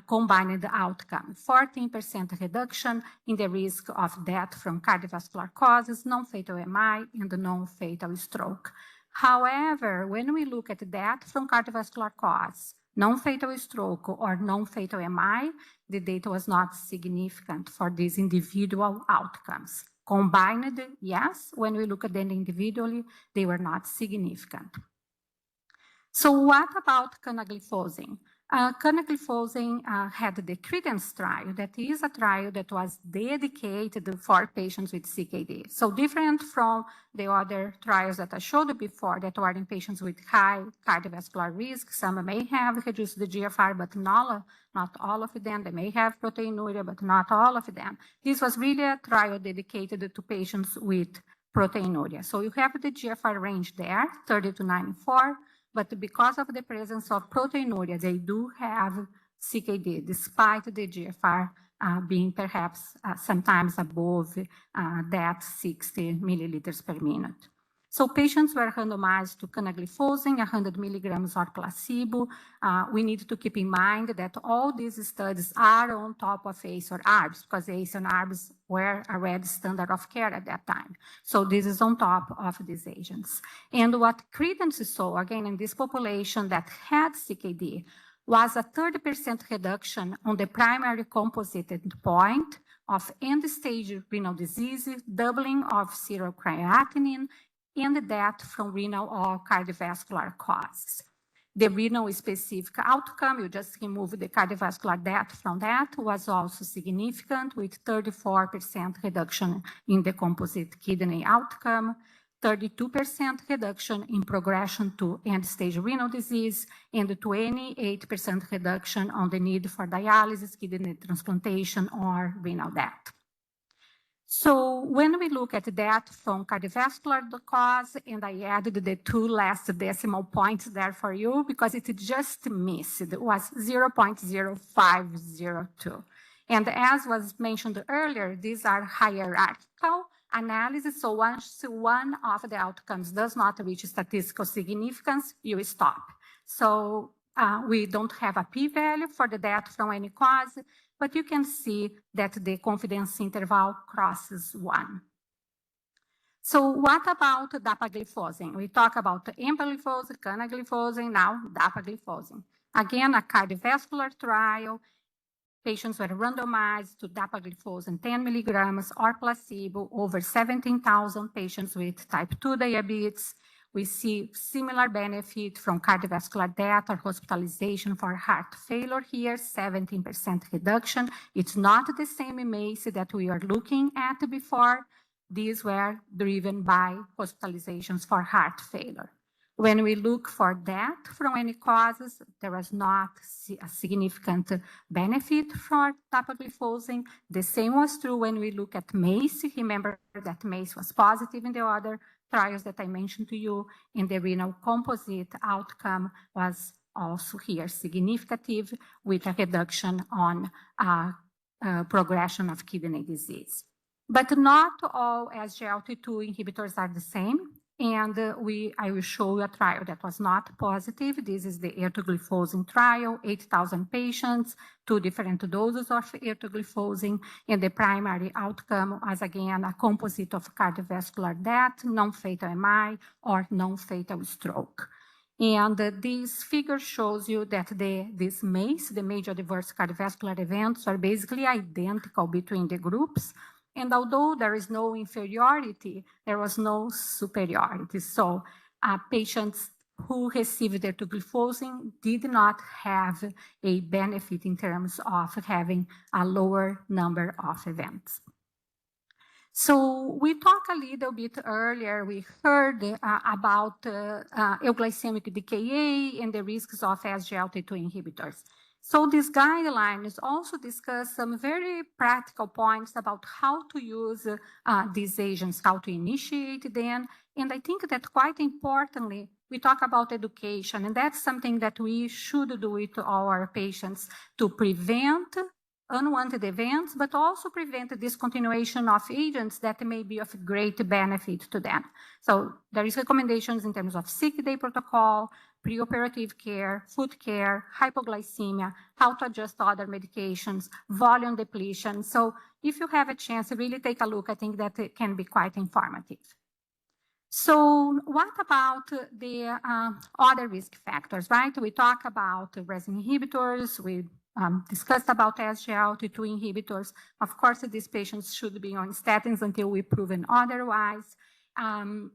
combined outcome, 14% reduction in the risk of death from cardiovascular causes, non-fatal MI, and non-fatal stroke. However, when we look at death from cardiovascular cause, non-fatal stroke, or non-fatal MI, the data was not significant for these individual outcomes. Combined, yes, when we look at them individually, they were not significant. So what about canagliflozin? Canagliflozin had the Credence trial. That is a trial that was dedicated for patients with CKD. So different from the other trials that I showed before that were in patients with high cardiovascular risk. Some may have reduced the GFR, but not all of them. They may have proteinuria, but not all of them. This was really a trial dedicated to patients with proteinuria. So you have the GFR range there, 30 to 94. But because of the presence of proteinuria, they do have CKD, despite the GFR being perhaps sometimes above that 60 milliliters per minute. So patients were randomized to canagliflozin, 100 milligrams or placebo. We need to keep in mind that all these studies are on top of ACE or ARBs, because ACE and ARBs were already standard of care at that time. So this is on top of these agents. And what Credence saw, again, in this population that had CKD, was a 30% reduction on the primary composite endpoint of end-stage renal disease, doubling of serum creatinine, and death from renal or cardiovascular causes. The renal specific outcome, you just remove the cardiovascular death from that, was also significant with 34% reduction in the composite kidney outcome, 32% reduction in progression to end-stage renal disease, and 28% reduction on the need for dialysis, kidney transplantation, or renal death. So when we look at that from cardiovascular cause, and I added the 2 last decimal points there for you because it just missed, it was 0.0502. And as was mentioned earlier, these are hierarchical analysis. So once one of the outcomes does not reach statistical significance, you stop. So we don't have a p-value for the death from any cause, but you can see that the confidence interval crosses 1. So what about dapagliflozin? We talk about empagliflozin, canagliflozin, now dapagliflozin. Again, a cardiovascular trial. Patients were randomized to dapagliflozin 10 milligrams or placebo, over 17,000 patients with type 2 diabetes. We see similar benefit from cardiovascular death or hospitalization for heart failure here, 17% reduction. It's not the same MACE that we are looking at before. These were driven by hospitalizations for heart failure. When we look for death from any causes, there was not a significant benefit for dapagliflozin. The same was true when we look at MACE. Remember that MACE was positive in the other trials that I mentioned to you, and the renal composite outcome was also here significant with a reduction on progression of kidney disease. But not all SGLT2 inhibitors are the same. And I will show you a trial that was not positive. This is the ertugliflozin trial, 8,000 patients, 2 different doses of ertugliflozin, and the primary outcome was again a composite of cardiovascular death, non-fatal MI, or non-fatal stroke. And this figure shows you that this MACE, the major adverse cardiovascular events, are basically identical between the groups. And although there is no inferiority, there was no superiority. So patients who received ertugliflozin did not have a benefit in terms of having a lower number of events. So we talked a little bit earlier, we heard about euglycemic DKA and the risks of SGLT2 inhibitors. So this guidelines also discuss some very practical points about how to use these agents, how to initiate them. And I think that quite importantly, we talk about education, and that's something that we should do with our patients to prevent unwanted events, but also prevent the discontinuation of agents that may be of great benefit to them. So there is recommendations in terms of sick day protocol, preoperative care, food care, hypoglycemia, how to adjust other medications, volume depletion. So if you have a chance to really take a look, I think that it can be quite informative. So what about the other risk factors, right? We talk about resin inhibitors, we discussed about SGLT2 inhibitors. Of course, these patients should be on statins until we've proven otherwise. And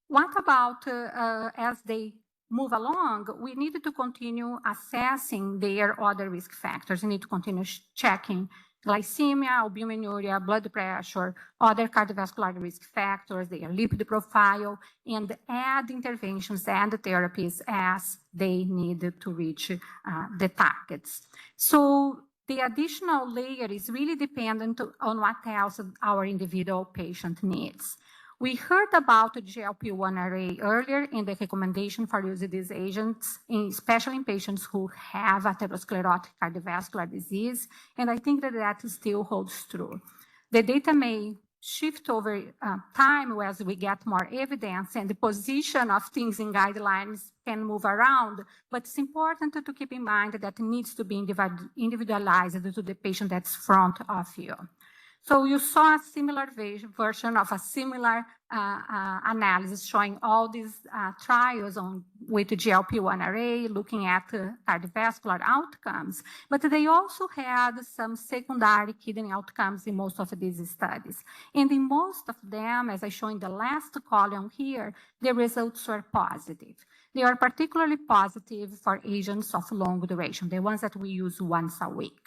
what about as they move along, we need to continue assessing their other risk factors. We need to continue checking glycemia, albuminuria, blood pressure, other cardiovascular risk factors, their lipid profile, and add interventions and therapies as they need to reach the targets. So the additional layer is really dependent on what else our individual patient needs. We heard about GLP-1 array earlier in the recommendation for using these agents, especially in patients who have atherosclerotic cardiovascular disease, and I think that still holds true. The data may shift over time as we get more evidence, and the position of things in guidelines can move around, but it's important to keep in mind that it needs to be individualized to the patient that's front of you. So you saw a similar version of a similar analysis showing all these trials with the GLP-1 array, looking at cardiovascular outcomes, but they also had some secondary kidney outcomes in most of these studies. And in most of them, as I show in the last column here, the results were positive. They are particularly positive for agents of long duration, the ones that we use once a week.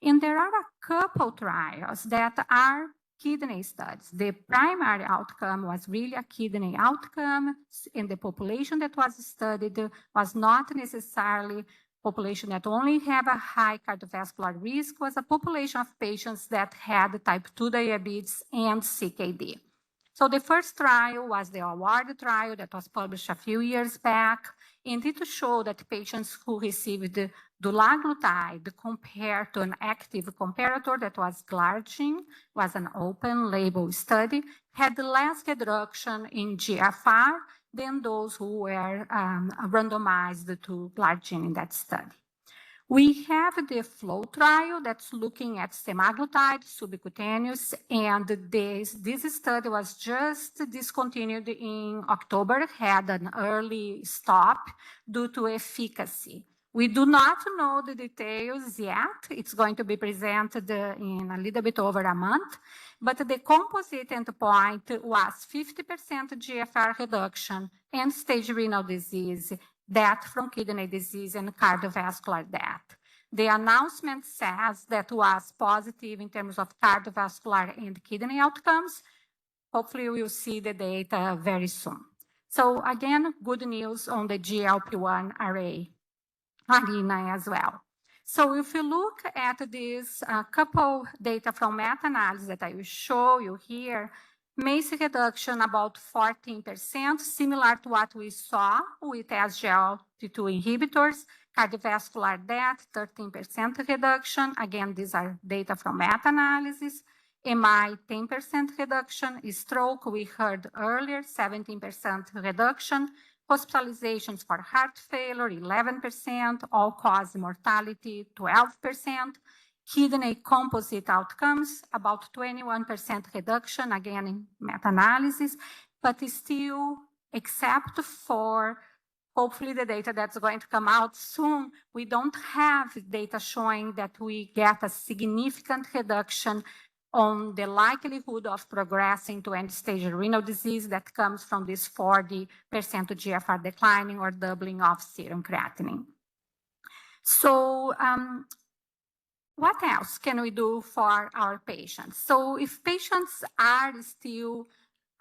And there are a couple trials that are kidney studies. The primary outcome was really a kidney outcome, and the population that was studied was not necessarily population that only have a high cardiovascular risk, was a population of patients that had type 2 diabetes and CKD. So the first trial was the AWARD trial that was published a few years back, and it showed that patients who received dulaglutide compared to an active comparator that was glargine, was an open label study, had less reduction in GFR than those who were randomized to glargine in that study. We have the FLOW trial that's looking at semaglutide subcutaneous, and this study was just discontinued in October, had an early stop due to efficacy. We do not know the details yet. It's going to be presented in a little bit over a month, but the composite endpoint was 50% GFR reduction and stage renal disease, death from kidney disease, and cardiovascular death. The announcement says that was positive in terms of cardiovascular and kidney outcomes. Hopefully we'll see the data very soon. So again, good news on the GLP-1 arena as well. So if you look at this couple data from meta-analysis that I will show you here, MACE reduction about 14%, similar to what we saw with SGLT2 inhibitors, cardiovascular death, 13% reduction. Again, these are data from meta-analysis. MI, 10% reduction. Stroke, we heard earlier, 17% reduction. Hospitalizations for heart failure, 11%. All-cause mortality, 12%. Kidney composite outcomes, about 21% reduction, again in meta-analysis, but still, except for hopefully the data that's going to come out soon, we don't have data showing that we get a significant reduction on the likelihood of progressing to end-stage renal disease that comes from this 40% GFR declining or doubling of serum creatinine. So, what else can we do for our patients? So if patients are still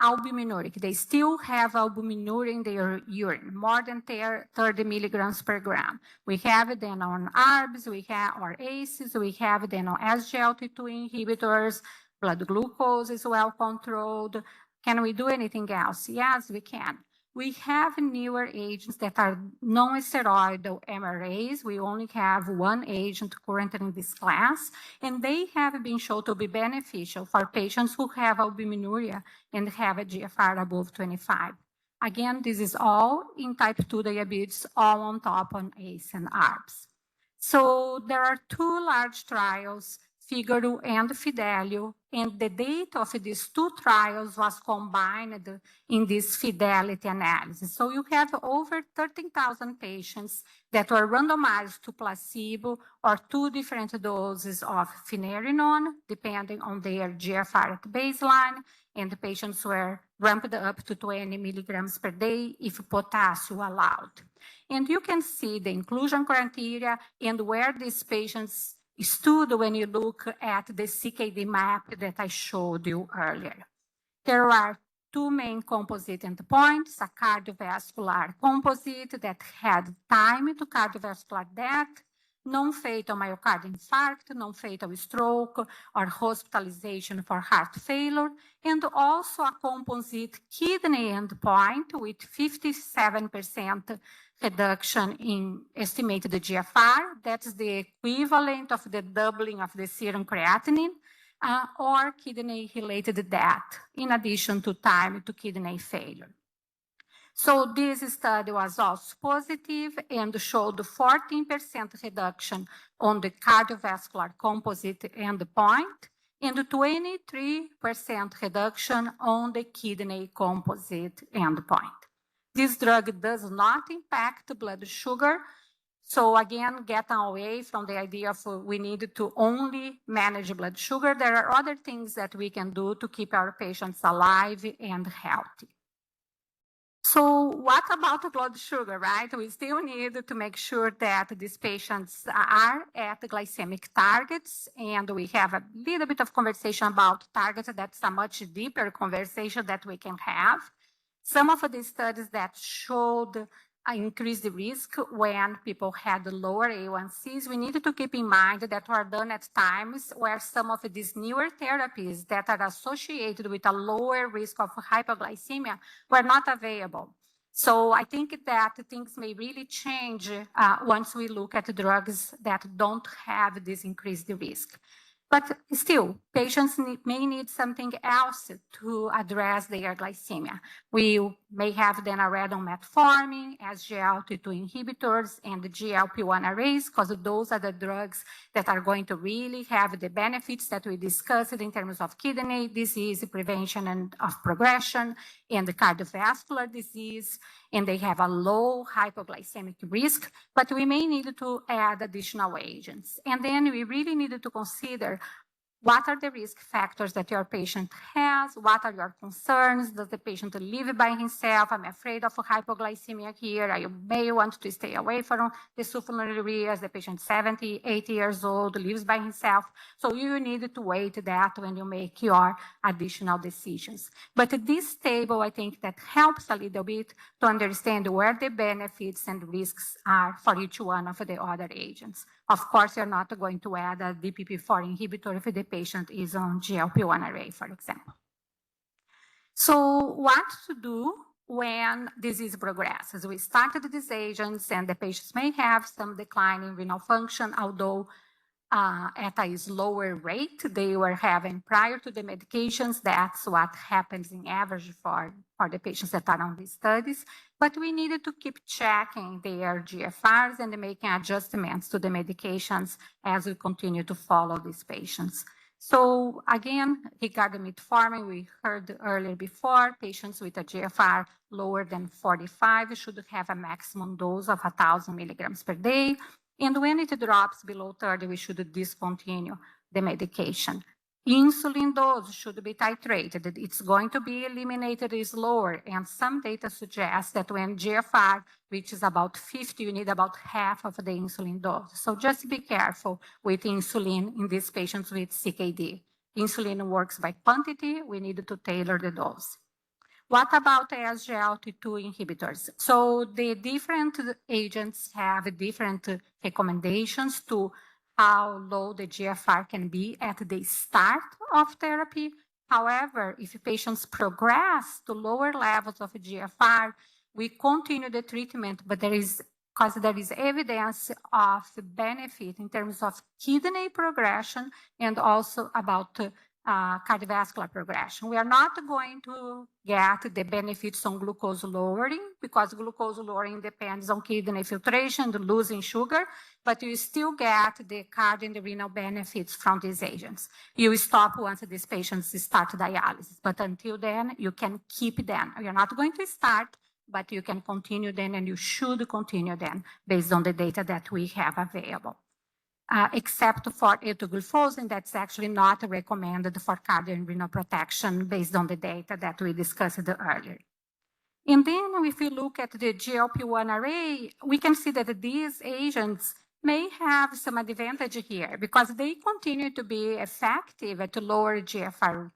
albuminuric, they still have albuminuria in their urine, more than 30 milligrams per gram. We have them on ARBs, we have our ACEs, we have them on SGLT2 inhibitors, blood glucose is well controlled. Can we do anything else? Yes, we can. We have newer agents that are non-steroidal MRAs. We only have one agent currently in this class, and they have been shown to be beneficial for patients who have albuminuria and have a GFR above 25. Again, this is all in type 2 diabetes, all on top on ACE and ARBs. So there are two large trials, Figaro and Fidelio, and the data of these two trials was combined in this fidelity analysis. So you have over 13,000 patients that were randomized to placebo or two different doses of finerenone, depending on their GFR at baseline, and the patients were ramped up to 20 milligrams per day if potassium allowed. And you can see the inclusion criteria and where these patients stood when you look at the CKD map that I showed you earlier. There are two main composite endpoints, a cardiovascular composite that had time to cardiovascular death, non-fatal myocardial infarct, non-fatal stroke, or hospitalization for heart failure, and also a composite kidney endpoint with 57% reduction in estimated GFR. That's the equivalent of the doubling of the serum creatinine, or kidney-related death, in addition to time to kidney failure. So this study was also positive and showed 14% reduction on the cardiovascular composite endpoint and 23% reduction on the kidney composite endpoint. This drug does not impact blood sugar. So again, get away from the idea of we need to only manage blood sugar. There are other things that we can do to keep our patients alive and healthy. So what about blood sugar, right? We still need to make sure that these patients are at glycemic targets, and we have a little bit of conversation about targets. That's a much deeper conversation that we can have. Some of the studies that showed increased risk when people had lower A1Cs, we need to keep in mind that were done at times where some of these newer therapies that are associated with a lower risk of hypoglycemia were not available. So I think that things may really change once we look at drugs that don't have this increased risk. But still, patients may need something else to address their glycemia. We may have then already on metformin, SGLT2 inhibitors, and the GLP-1 arrays, because those are the drugs that are going to really have the benefits that we discussed in terms of kidney disease prevention and of progression, and the cardiovascular disease, and they have a low hypoglycemic risk, but we may need to add additional agents. And then we really need to consider what are the risk factors that your patient has? What are your concerns? Does the patient live by himself? I'm afraid of hypoglycemia here. I may want to stay away from the sulfonylureas. The patient 70, 80 years old, lives by himself. So you need to weigh that when you make your additional decisions. But this table, I think that helps a little bit to understand where the benefits and risks are for each one of the other agents. Of course, you're not going to add a DPP-4 inhibitor if the patient is on GLP-1 array, for example. So what to do when disease progresses? We started these agents and the patients may have some decline in renal function, although at a slower rate they were having prior to the medications. That's what happens in average for the patients that are on these studies. But we needed to keep checking their GFRs and making adjustments to the medications as we continue to follow these patients. So again, regarding metformin, we heard earlier before, patients with a GFR lower than 45 should have a maximum dose of 1,000 milligrams per day. And when it drops below 30, we should discontinue the medication. Insulin dose should be titrated. It's going to be eliminated slower. And some data suggest that when GFR reaches about 50, you need about half of the insulin dose. So just be careful with insulin in these patients with CKD. Insulin works by quantity. We need to tailor the dose. What about SGLT2 inhibitors? So the different agents have different recommendations to how low the GFR can be at the start of therapy. However, if patients progress to lower levels of GFR, we continue the treatment, but because there is evidence of benefit in terms of kidney progression and also about cardiovascular progression. We are not going to get the benefits on glucose lowering because glucose lowering depends on kidney filtration, the losing sugar, but you still get the cardio and the renal benefits from these agents. You stop once these patients start dialysis, but until then, you can keep them. You're not going to start, but you can continue then, and you should continue then based on the data that we have available. Except for etugliflozin, that's actually not recommended for cardio and renal protection based on the data that we discussed earlier. And then if we look at the GLP-1 array, we can see that these agents may have some advantage here because they continue to be effective at lower GFR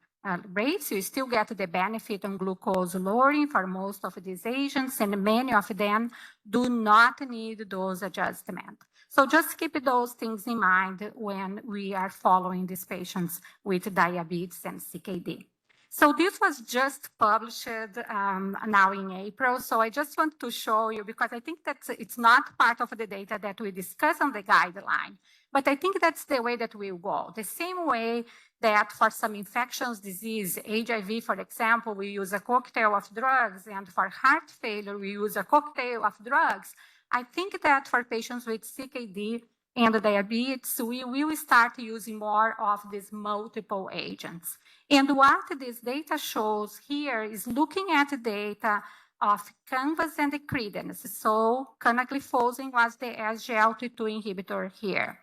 rates. You still get the benefit on glucose lowering for most of these agents, and many of them do not need dose adjustment. So just keep those things in mind when we are following these patients with diabetes and CKD. So this was just published now in April. So I just want to show you, because I think that it's not part of the data that we discuss on the guideline, but I think that's the way that we go. The same way that for some infectious disease, HIV, for example, we use a cocktail of drugs, and for heart failure, we use a cocktail of drugs. I think that for patients with CKD and diabetes, we will start using more of these multiple agents. And what this data shows here is looking at the data of CANVAS and the Credence. So canagliflozin was the SGLT2 inhibitor here.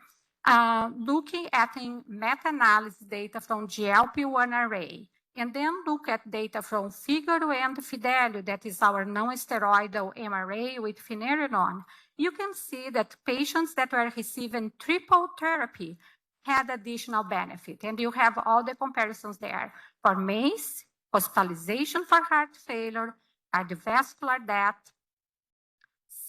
Looking at meta-analysis data from GLP-1 array, and then look at data from Figaro and Fidelio, that is our non-steroidal MRA with finerenone, you can see that patients that were receiving triple therapy had additional benefit. And you have all the comparisons there for MACE, hospitalization for heart failure, cardiovascular death,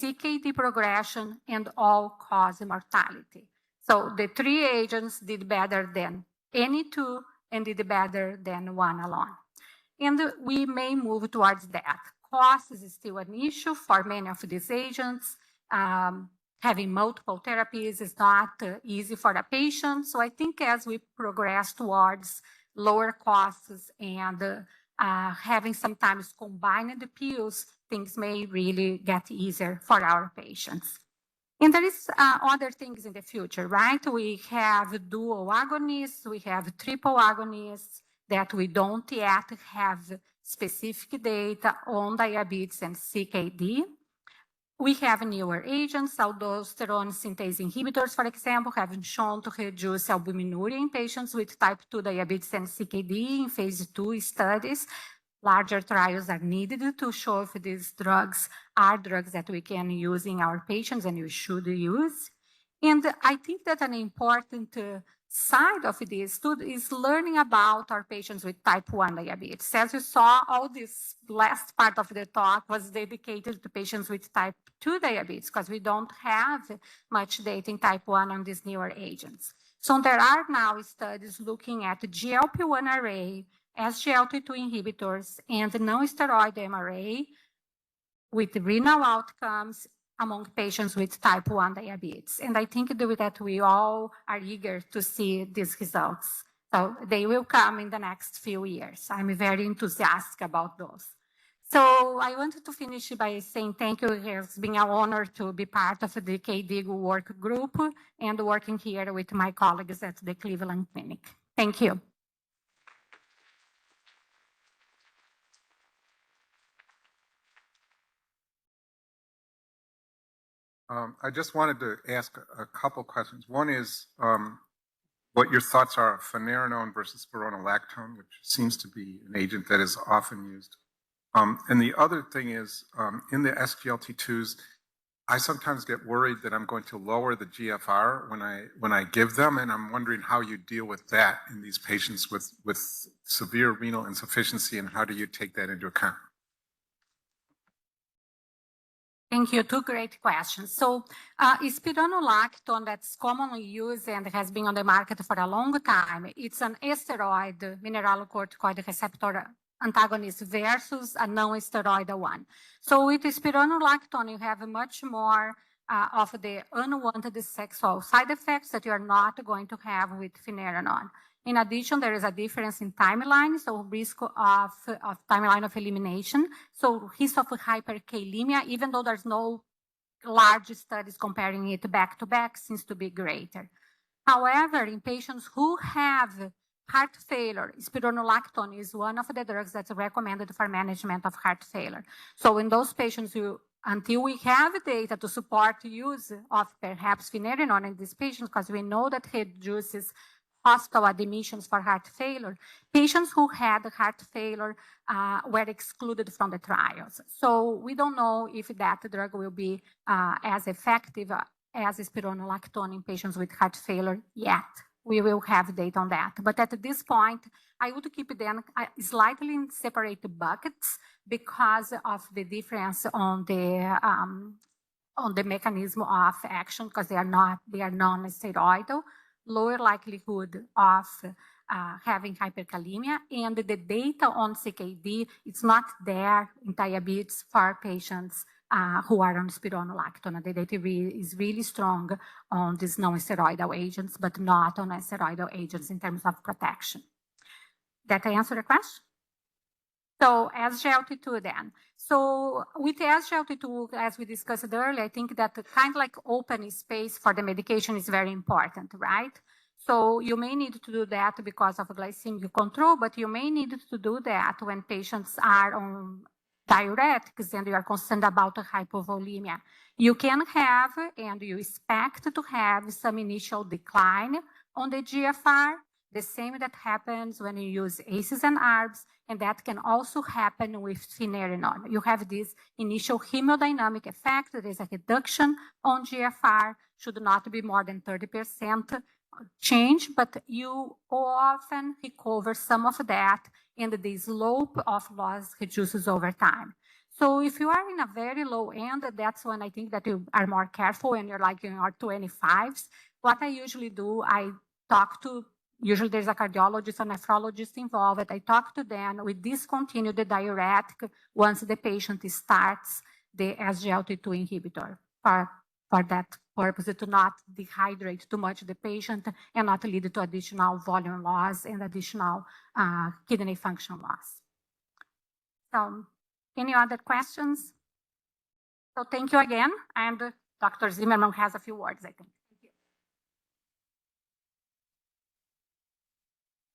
CKD progression, and all-cause mortality. So the three agents did better than any two and did better than one alone. And we may move towards that. Cost is still an issue for many of these agents. Having multiple therapies is not easy for the patient. So I think as we progress towards lower costs and having sometimes combined the pills, things may really get easier for our patients. And there is other things in the future, right? We have dual agonists, we have triple agonists that we don't yet have specific data on diabetes and CKD. We have newer agents, aldosterone synthase inhibitors, for example, have been shown to reduce albuminuria in patients with type 2 diabetes and CKD in phase 2 studies. Larger trials are needed to show if these drugs are drugs that we can use in our patients and we should use. And I think that an important side of this is learning about our patients with type 1 diabetes. As you saw, all this last part of the talk was dedicated to patients with type 2 diabetes because we don't have much data in type 1 on these newer agents. So there are now studies looking at the GLP-1 array, SGLT2 inhibitors, and non-steroid MRA with renal outcomes among patients with type 1 diabetes. And I think that we all are eager to see these results. So they will come in the next few years. I'm very enthusiastic about those. So I wanted to finish by saying thank you. It has been an honor to be part of the KDIGO work group and working here with my colleagues at the Cleveland Clinic. Thank you. I just wanted to ask a couple questions. One is what your thoughts are of finerenone versus spironolactone, which seems to be an agent that is often used. And the other thing is in the SGLT2s, I sometimes get worried that I'm going to lower the GFR when I give them, and I'm wondering how you deal with that in these patients with severe renal insufficiency, and how do you take that into account? Thank you. Two great questions. So spironolactone that's commonly used and has been on the market for a long time, it's an steroid mineralocorticoid receptor antagonist versus a non-steroidal one. So with spironolactone, you have much more of the unwanted sexual side effects that you are not going to have with finerenone. In addition, there is a difference in timeline, so risk of timeline of elimination. So risk of hyperkalemia, even though there's no large studies comparing it back to back, seems to be greater. However, in patients who have heart failure, spironolactone is one of the drugs that's recommended for management of heart failure. So in those patients, until we have data to support use of perhaps finerenone in these patients, because we know that reduces hospital admissions for heart failure, patients who had heart failure were excluded from the trials. So we don't know if that drug will be as effective as spironolactone in patients with heart failure yet. We will have data on that. But at this point, I would keep them slightly in separate buckets because of the difference on the mechanism of action, because they are non-steroidal, lower likelihood of having hyperkalemia, and the data on CKD, it's not there in diabetes for patients who are on spironolactone. The data is really strong on these non-steroidal agents, but not on steroidal agents in terms of protection. That answer the question? So SGLT2 then. So with SGLT2, as we discussed earlier, I think that kind of like open space for the medication is very important, right? So you may need to do that because of glycemic control, but you may need to do that when patients are on diuretics and you are concerned about hypovolemia. You can have, and you expect to have, some initial decline on the GFR, the same that happens when you use ACEs and ARBs, and that can also happen with finerenone. You have this initial hemodynamic effect. There is a reduction on GFR, should not be more than 30% change, but you often recover some of that, and the slope of loss reduces over time. So if you are in a very low end, that's when I think that you are more careful and you're like in your 25s. What I usually do, I talk to, usually there's a cardiologist or nephrologist involved. I talk to them. We discontinue the diuretic once the patient starts the SGLT2 inhibitor for that purpose, to not dehydrate too much the patient and not lead to additional volume loss and additional kidney function loss. So, any other questions? So thank you again, and Dr. Zimmerman has a few words, I think.